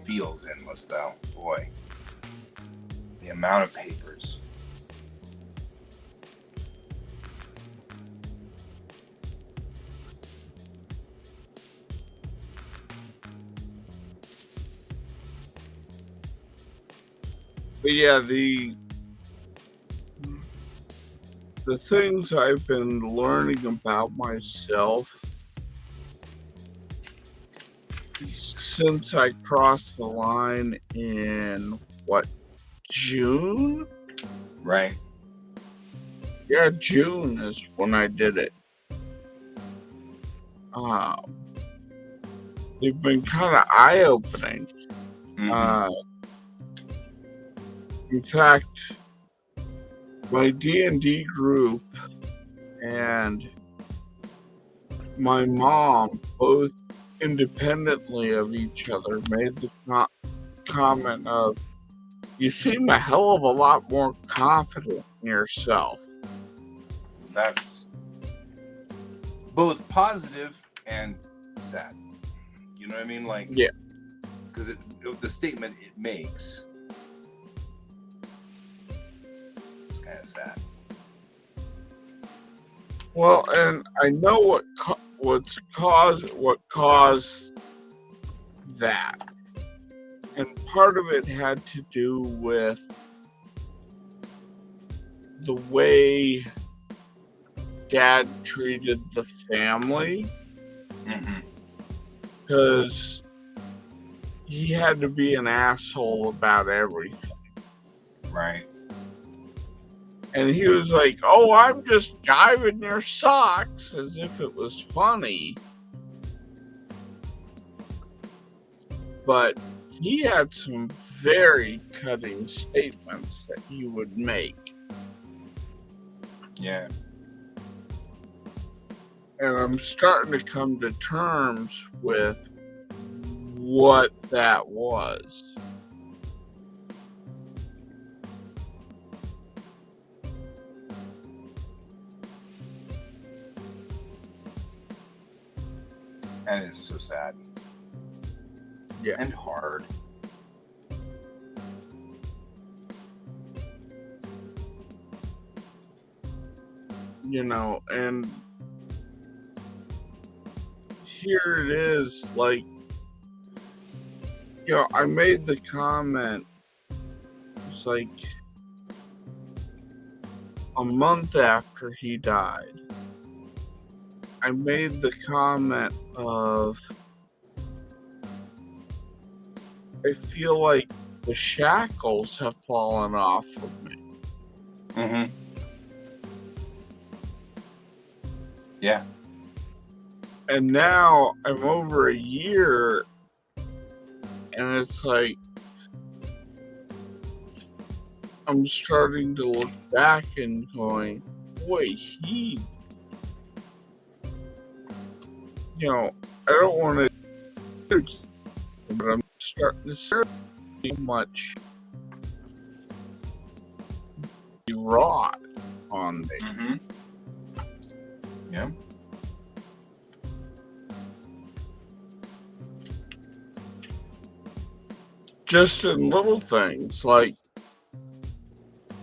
Feels endless, though. Boy. The amount of papers. But yeah, the things I've been learning about myself is since I crossed the line in what, June? Right. Yeah, June is when I did it. They've been kind of eye-opening. In fact, my D&D group and my mom, both independently of each other, made the comment of, you seem a hell of a lot more confident in yourself. That's both positive and sad. You know what I mean? Like, yeah, because the statement it makes, it's kind of sad. Well, and I know what caused that, and part of it had to do with the way Dad treated the family, because he had to be an asshole about everything. Right. And he was like, oh, I'm just diving your socks, as if it was funny. But he had some very cutting statements that he would make. Yeah. And I'm starting to come to terms with what that was. And it's so sad. Yeah. And hard. You know, and here it is, like, you know, I made the comment, it's like a month after he died. I made the comment of, I feel like the shackles have fallen off of me. Yeah. And now I'm over a year, and it's like, I'm starting to look back and going, boy, you know, I don't want to, but I'm starting to see how much he wrought on me. Yeah. Just in little things, like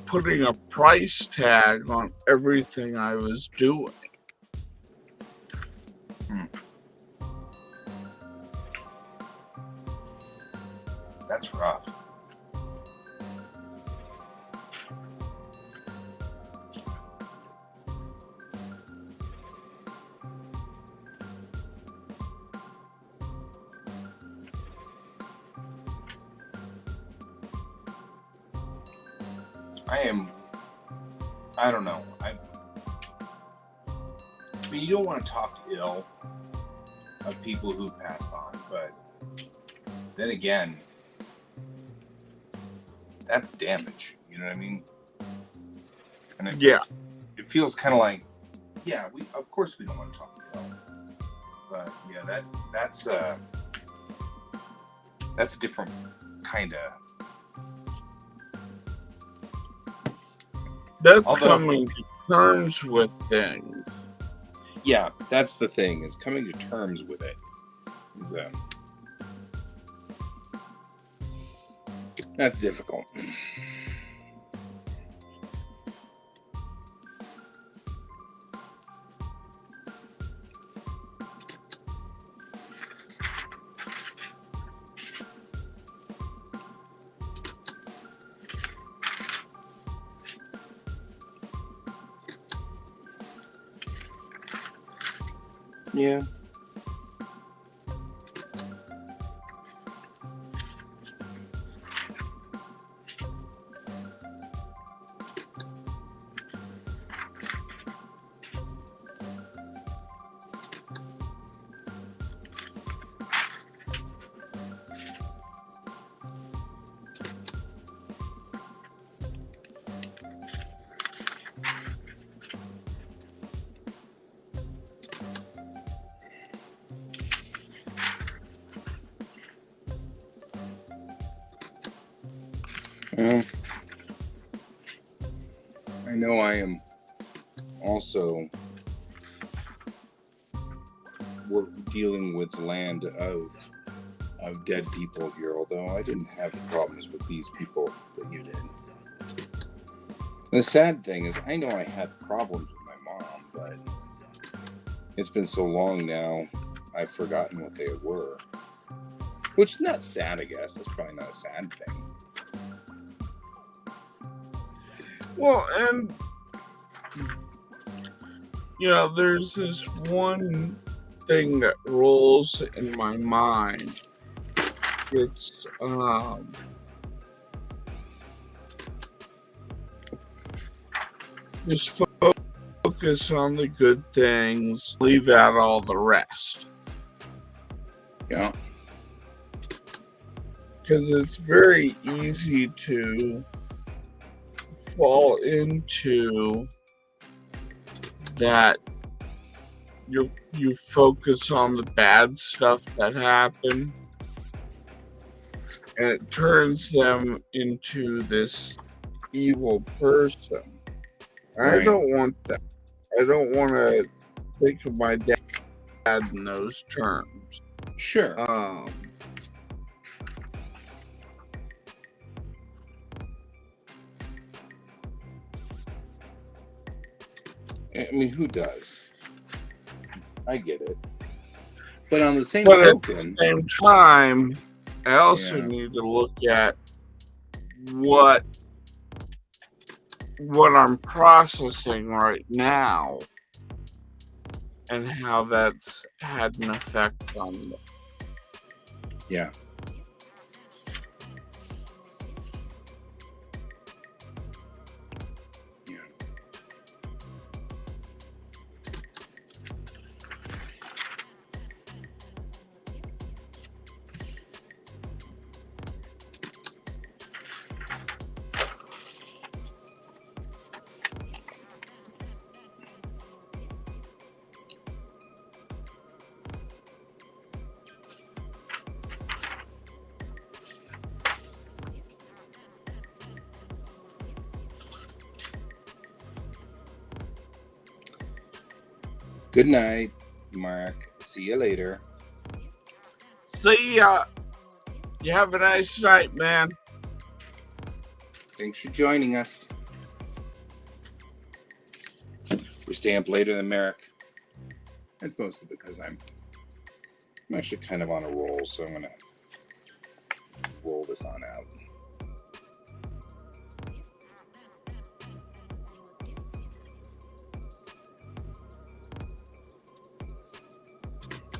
putting a price tag on everything I was doing. That's rough. I don't know. I mean, you don't want to talk ill of people who passed on, but then again, that's damage. You know what I mean? And it feels kind of like, yeah, of course we don't want to talk ill, but yeah, that's a different kind of. That's coming to terms with things. Yeah, that's the thing, is coming to terms with it. That's difficult. Yeah. Well, I know I am also dealing with the land of dead people here, although I didn't have problems with these people that you did. The sad thing is, I know I had problems with my mom, but it's been so long now, I've forgotten what they were. Which, not sad, I guess. That's probably not a sad thing. Well, and there's this one thing that rolls in my mind. It's just focus on the good things, leave out all the rest. Yeah. Because it's very easy to fall into that. You focus on the bad stuff that happened, and it turns them into this evil person. Right. I don't want that. I don't want to think of my dad in those terms. Sure. I mean, who does? I get it. But on the same token... At the same time, I also need to look at what I'm processing right now and how that's had an effect on me. Yeah. Good night, Mark. See you later. See ya. You have a nice night, man. Thanks for joining us. We're staying up later than Merrick. That's mostly because I'm actually kind of on a roll, so I'm going to roll this on out.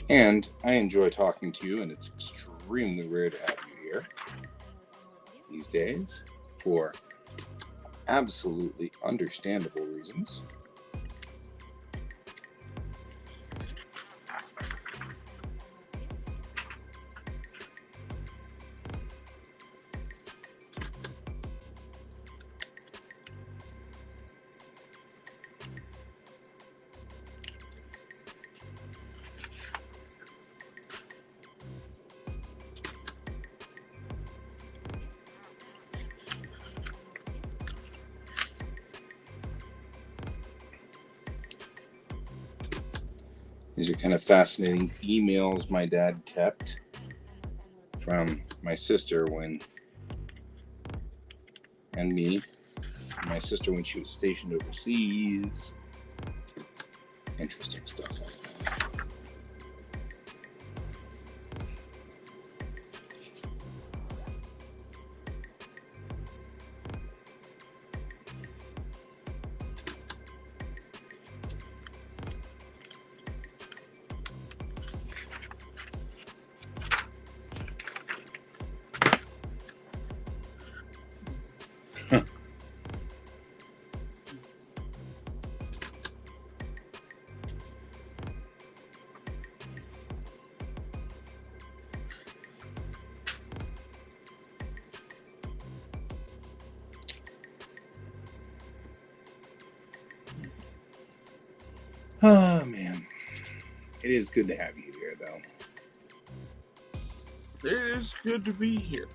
And I enjoy talking to you, and it's extremely rare to have you here these days for absolutely understandable reasons. These are kind of fascinating emails my dad kept from my sister and me. My sister when she was stationed overseas. Interesting stuff like that. Oh, man. It is good to have you here, though. It is good to be here.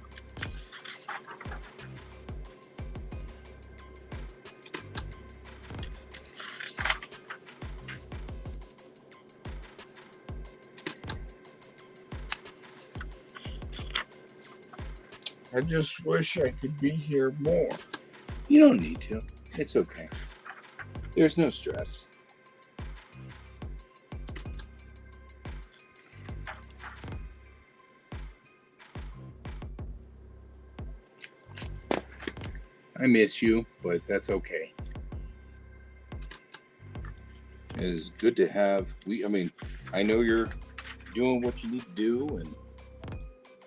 I just wish I could be here more. You don't need to. It's okay. There's no stress. I miss you, but that's okay. It is good to have. I know you're doing what you need to do, and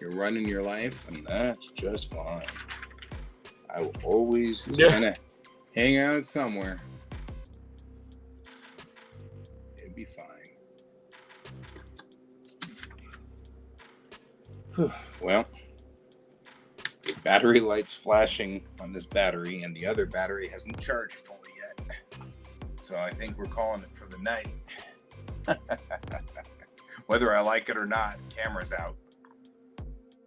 you're running your life, and that's just fine. I will always kind of hang out somewhere. It'll be fine. Well, the battery light's flashing on this battery, and the other battery hasn't charged fully yet. So I think we're calling it for the night. Whether I like it or not, camera's out.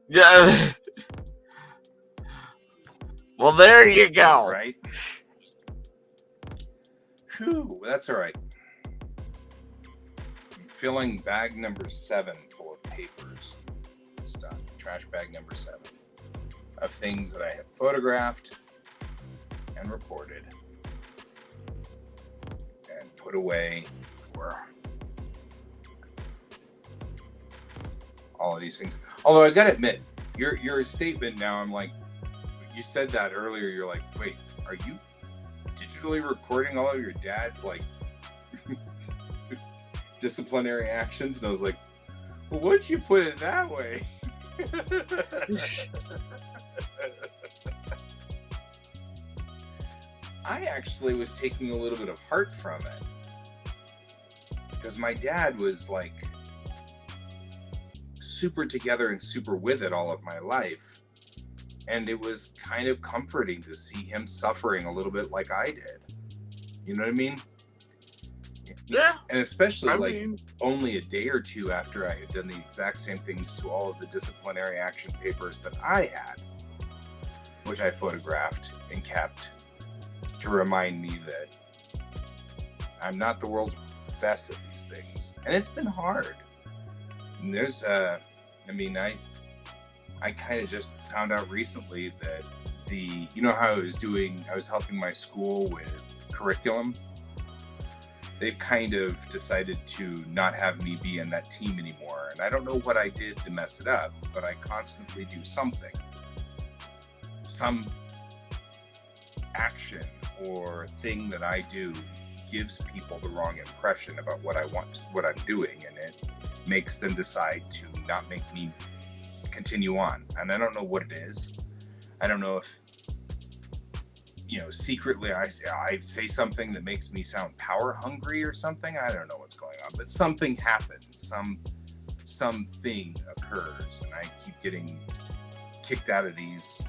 Yeah. Well, there you go. Right? Whew, that's all right. I'm filling bag number 7 full of papers. Stuff. Trash bag number 7. Of things that I have photographed and recorded and put away for all of these things. Although I gotta admit, your statement now, I'm like, you said that earlier, you're like, wait, are you digitally recording all of your dad's like disciplinary actions? And I was like, well, once you put it that way. I actually was taking a little bit of heart from it, because my dad was like super together and super with it all of my life, and it was kind of comforting to see him suffering a little bit like I did. You know what I mean? Yeah. And especially only a day or two after I had done the exact same things to all of the disciplinary action papers that I had, which I photographed and kept to remind me that I'm not the world's best at these things. And it's been hard. And there's I kind of just found out recently that how I was helping my school with curriculum. They've kind of decided to not have me be in that team anymore. And I don't know what I did to mess it up, but I constantly do something. Some action or thing that I do gives people the wrong impression about what I'm doing, and it makes them decide to not make me continue on. And I don't know what it is. I don't know if secretly I say something that makes me sound power hungry or something. I don't know what's going on, but something happens. Something occurs, and I keep getting kicked out of these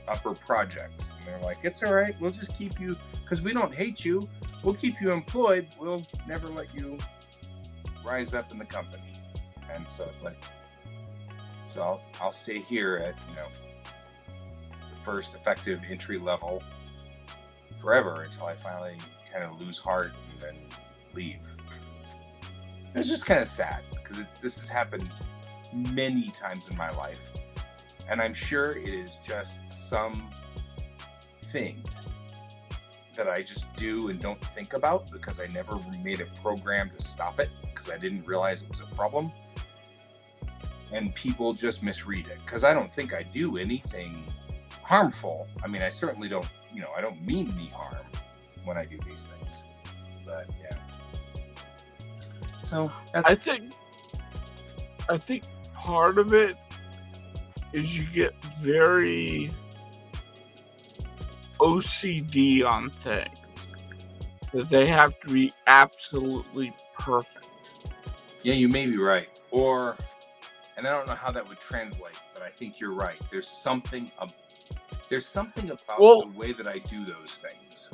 upper projects. And they're like, it's all right, we'll just keep you, because we don't hate you. We'll keep you employed. We'll never let you rise up in the company. And so it's like, so I'll stay here at the first effective entry level forever until I finally kind of lose heart and then leave. It's just kind of sad, because this has happened many times in my life, and I'm sure it is just some thing that I just do and don't think about, because I never made a program to stop it, because I didn't realize it was a problem. And people just misread it, because I don't think I do anything harmful. I mean, I certainly don't, I don't mean any harm when I do these things. But yeah. So I think part of it is you get very OCD on things, that they have to be absolutely perfect. Yeah, you may be right. And I don't know how that would translate, but I think you're right. There's something about the way that I do those things.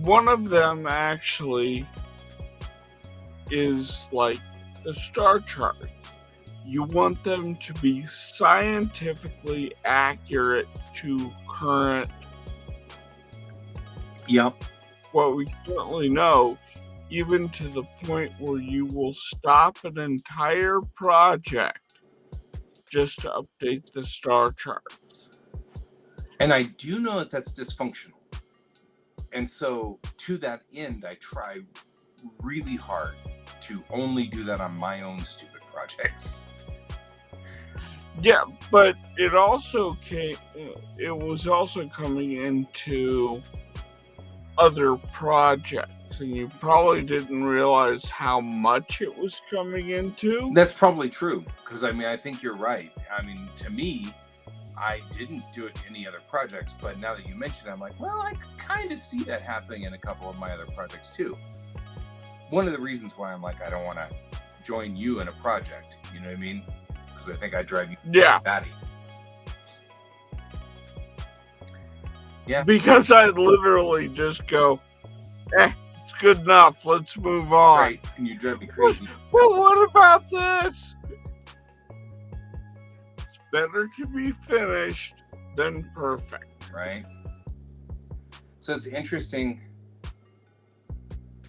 One of them actually is like the star charts. You want them to be scientifically accurate to current. Yep. What we currently know, even to the point where you will stop an entire project just to update the star chart. And I do know that that's dysfunctional. And so to that end, I try really hard to only do that on my own stupid projects. Yeah, but it also it was also coming into other projects, and you probably didn't realize how much it was coming into. That's probably true, because I mean, I think you're right. I mean, to me, I didn't do it to any other projects, but now that you mention it, I'm like, well, I could kind of see that happening in a couple of my other projects too. One of the reasons why I'm like, I don't want to join you in a project, you know what I mean? Because I think I drive you batty. Yeah. Because I literally just go, it's good enough. Let's move on. Right, and you drive me crazy. Well, what about this? It's better to be finished than perfect. Right? So it's interesting.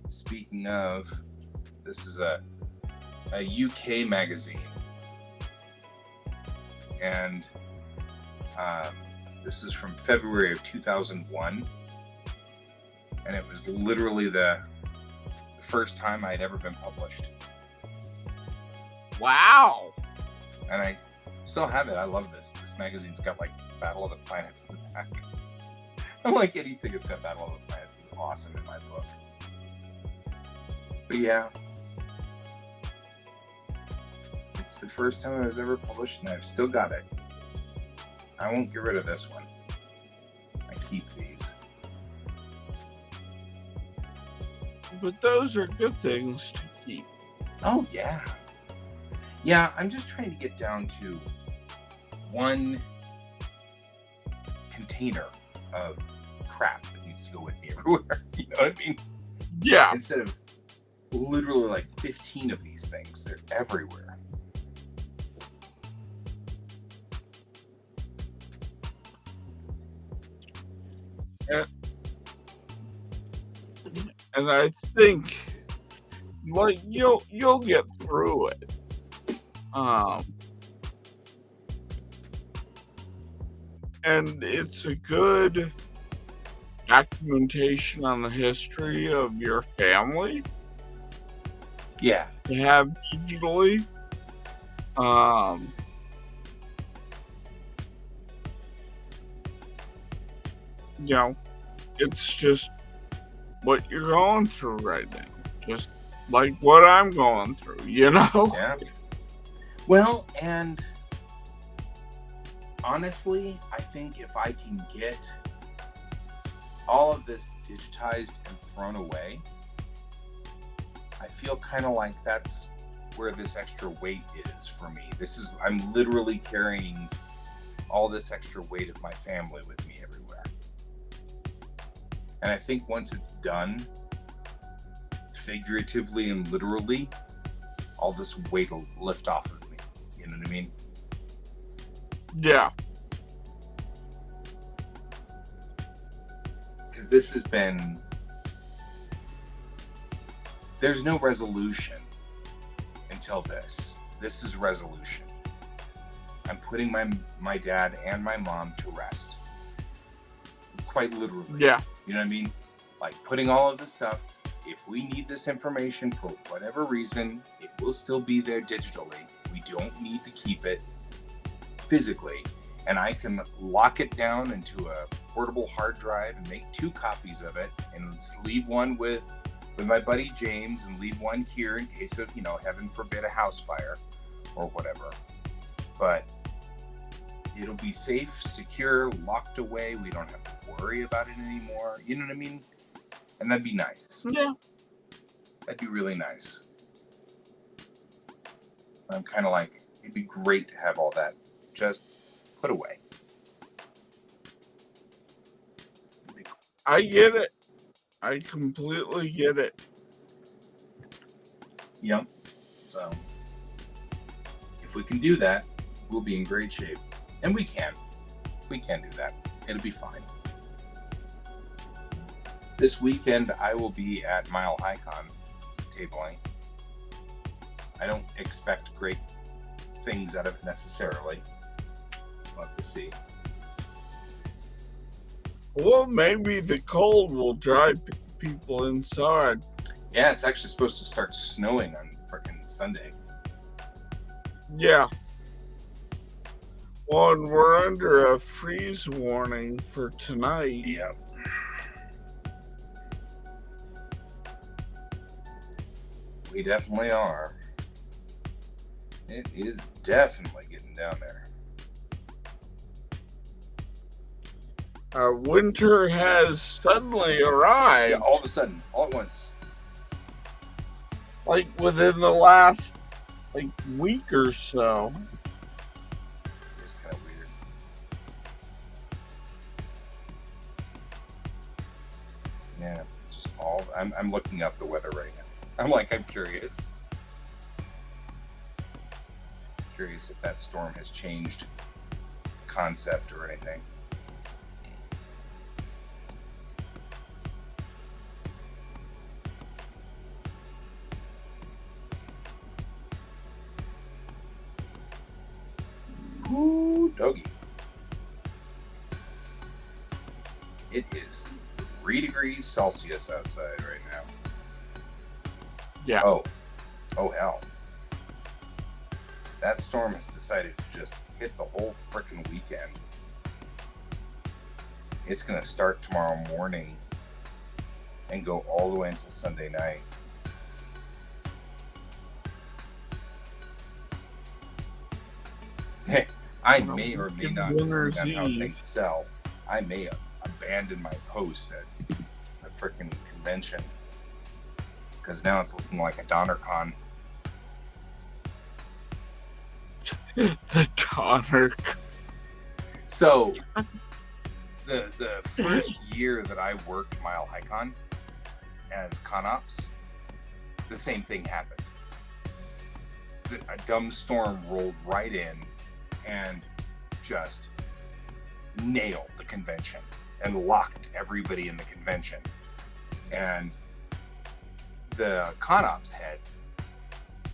Speaking of, this is a UK magazine. And this is from February of 2001. And it was literally the first time I'd ever been published. Wow. And I still have it. I love this. This magazine's got like Battle of the Planets in the back. I'm like, anything that's got Battle of the Planets is awesome in my book. But yeah. It's the first time I was ever published, and I've still got it. I won't get rid of this one. I keep these. But those are good things to keep. Oh, yeah. Yeah, I'm just trying to get down to one container of crap that needs to go with me everywhere. You know what I mean? Yeah. Instead of literally like 15 of these things, they're everywhere. And I think, like, you'll get through it. And it's a good documentation on the history of your family Yeah. to have digitally. You know, it's just what you're going through right now. Just like what I'm going through, you know? Yeah. Well, and honestly, I think if I can get all of this digitized and thrown away, I feel kind of like that's where this extra weight is for me. I'm literally carrying all this extra weight of my family with me everywhere. And I think once it's done, figuratively and literally, all this weight will lift off of me. You know what I mean? Yeah. Because this has been... There's no resolution until this. This is resolution. I'm putting my dad and my mom to rest. Quite literally. Yeah. You know what I mean? Like putting all of this stuff, if we need this information for whatever reason, it will still be there digitally. We don't need to keep it physically. And I can lock it down into a portable hard drive and make 2 copies of it and leave one with my buddy James and leave one here in case of, heaven forbid, a house fire or whatever. But it'll be safe, secure, locked away. We don't have to worry about it anymore. You know what I mean? And that'd be nice. Yeah. That'd be really nice. I'm kind of like, it'd be great to have all that just put away. I get it. I completely get it. Yep. So, if we can do that, we'll be in great shape. And we can. We can do that. It'll be fine. This weekend, I will be at Mile High Con tabling. I don't expect great things out of it necessarily. We'll have to see. Well, maybe the cold will drive people inside. Yeah, it's actually supposed to start snowing on frickin' Sunday. Yeah. Well, and we're under a freeze warning for tonight. Yep. We definitely are. It is definitely getting down there. Winter has suddenly arrived. Yeah, all of a sudden, all at once. Like within the last week or so. It's kind of weird. Yeah, just all. I'm looking up the weather right now. I'm curious. Curious if that storm has changed concept or anything. Ooh, doggy. It is 3 degrees Celsius outside right now. Yeah. Oh hell. That storm has decided to just hit the whole frickin' weekend. It's gonna start tomorrow morning and go all the way until Sunday night. I may or may not, depending on how things sell, I may abandon my post at the frickin' convention. Because now it's looking like a DonnerCon. The Donner. So, the first year that I worked Mile High Con as ConOps, the same thing happened. A dumb storm rolled right in and just nailed the convention and locked everybody in the convention. And the ConOps head,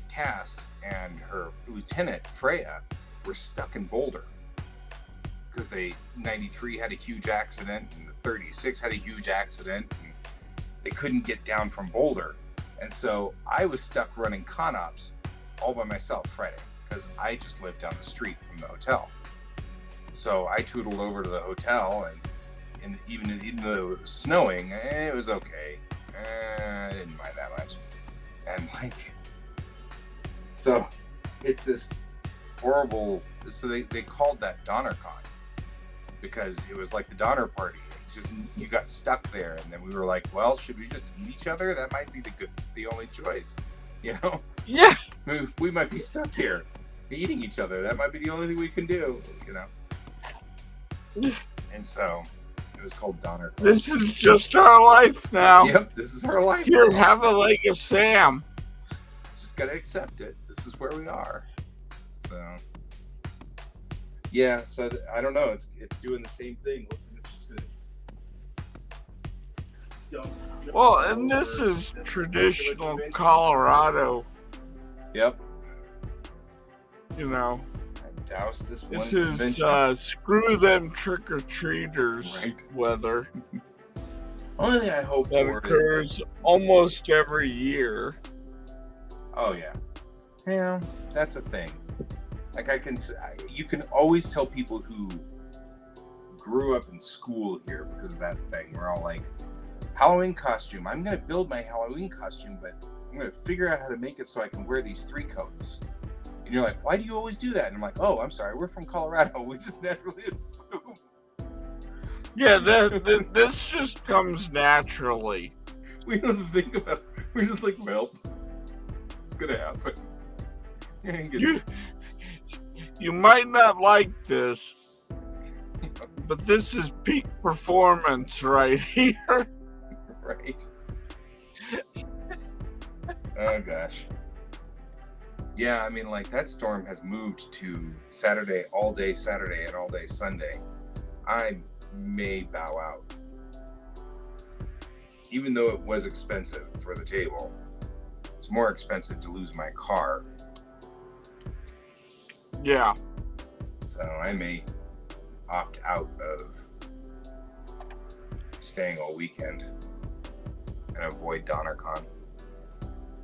Cass, and her lieutenant, Freya, were stuck in Boulder because 93 had a huge accident and the 36 had a huge accident and they couldn't get down from Boulder. And so I was stuck running ConOps all by myself Friday because I just lived down the street from the hotel. So I tootled over to the hotel, and even though it was snowing, it was okay. I didn't mind that much. And so it's this horrible. So they called that DonnerCon because it was like the Donner Party. You got stuck there, and then we were like, well, should we just eat each other? That might be the only choice, you know? Yeah. We might be stuck here eating each other. That might be the only thing we can do, you know? And so it was called Donner. This is just our life now. Yep, this is our life. Here, have a leg of Sam. Just gotta accept it. This is where we are. So yeah, so I don't know. It's doing the same thing. It's just gonna. Well, and this is traditional Colorado. Yep. You know. Douse this one. This is screw them trick-or-treaters weather. Only thing I hope that for occurs is almost every year. Oh yeah, yeah, that's a thing. Like you can always tell people who grew up in school here because of that thing. We're all like, Halloween costume. I'm gonna build my Halloween costume, but I'm gonna figure out how to make it so I can wear these 3 coats. And you're like, why do you always do that? And I'm like, oh, I'm sorry, we're from Colorado. We just naturally assume. Yeah, this just comes naturally. We don't think about it. We're just like, well, it's gonna happen. You might not like this, but this is peak performance right here. Right. Oh gosh. Yeah, I mean, like, that storm has moved to Saturday, all day Saturday and all day Sunday. I may bow out. Even though it was expensive for the table, it's more expensive to lose my car. Yeah. So I may opt out of staying all weekend and avoid DonnerCon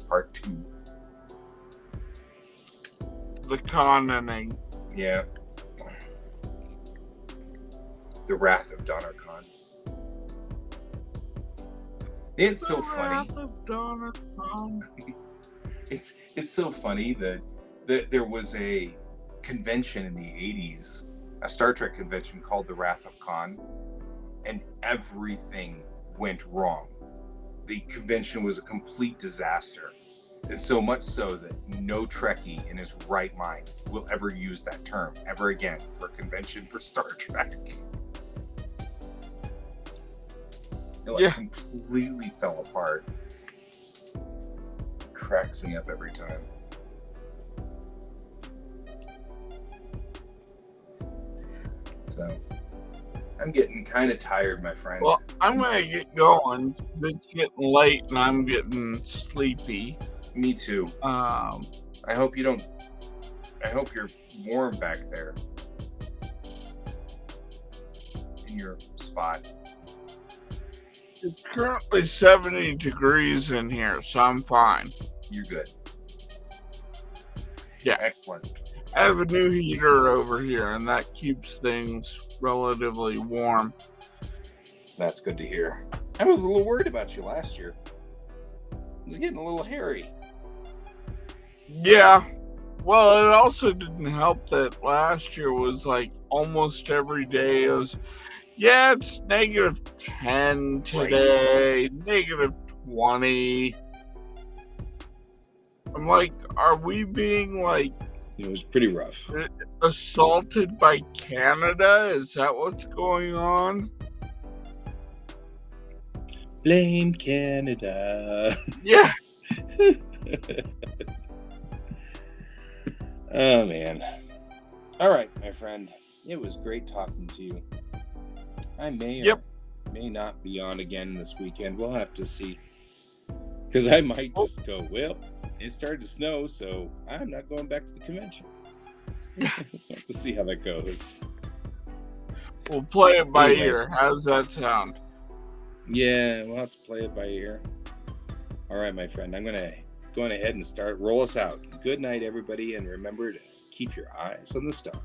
Part 2. The conning. Yeah. The Wrath of DonnerCon. It's so funny. It's so funny that there was a convention in the 80s, a Star Trek convention called the Wrath of Khan, and everything went wrong. The convention was a complete disaster. And so much so that no Trekkie in his right mind will ever use that term ever again for a convention for Star Trek. It completely fell apart. Cracks me up every time. So, I'm getting kind of tired, my friend. Well, I'm going to get going. It's getting late and I'm getting sleepy. Me too. I hope you're warm back there in your spot. It's currently 70 degrees in here, so I'm fine. You're good. Yeah. Excellent. I have a new heater over here, and that keeps things relatively warm. That's good to hear. I was a little worried about you last year. It was getting a little hairy. Yeah. Well, it also didn't help that last year was like almost every day it was, yeah, it's -10 today, -20. I'm like, are we being like... It was pretty rough. Assaulted by Canada? Is that what's going on? Blame Canada. Yeah. Oh, man. All right, my friend. It was great talking to you. I may or may not be on again this weekend. We'll have to see. Because I might just go, well, it started to snow, so I'm not going back to the convention. We'll have to see how that goes. We'll play it by ear. How does that sound? Yeah, we'll have to play it by ear. All right, my friend. I'm going to go ahead and roll us out. Good night, everybody, and remember to keep your eyes on the stars.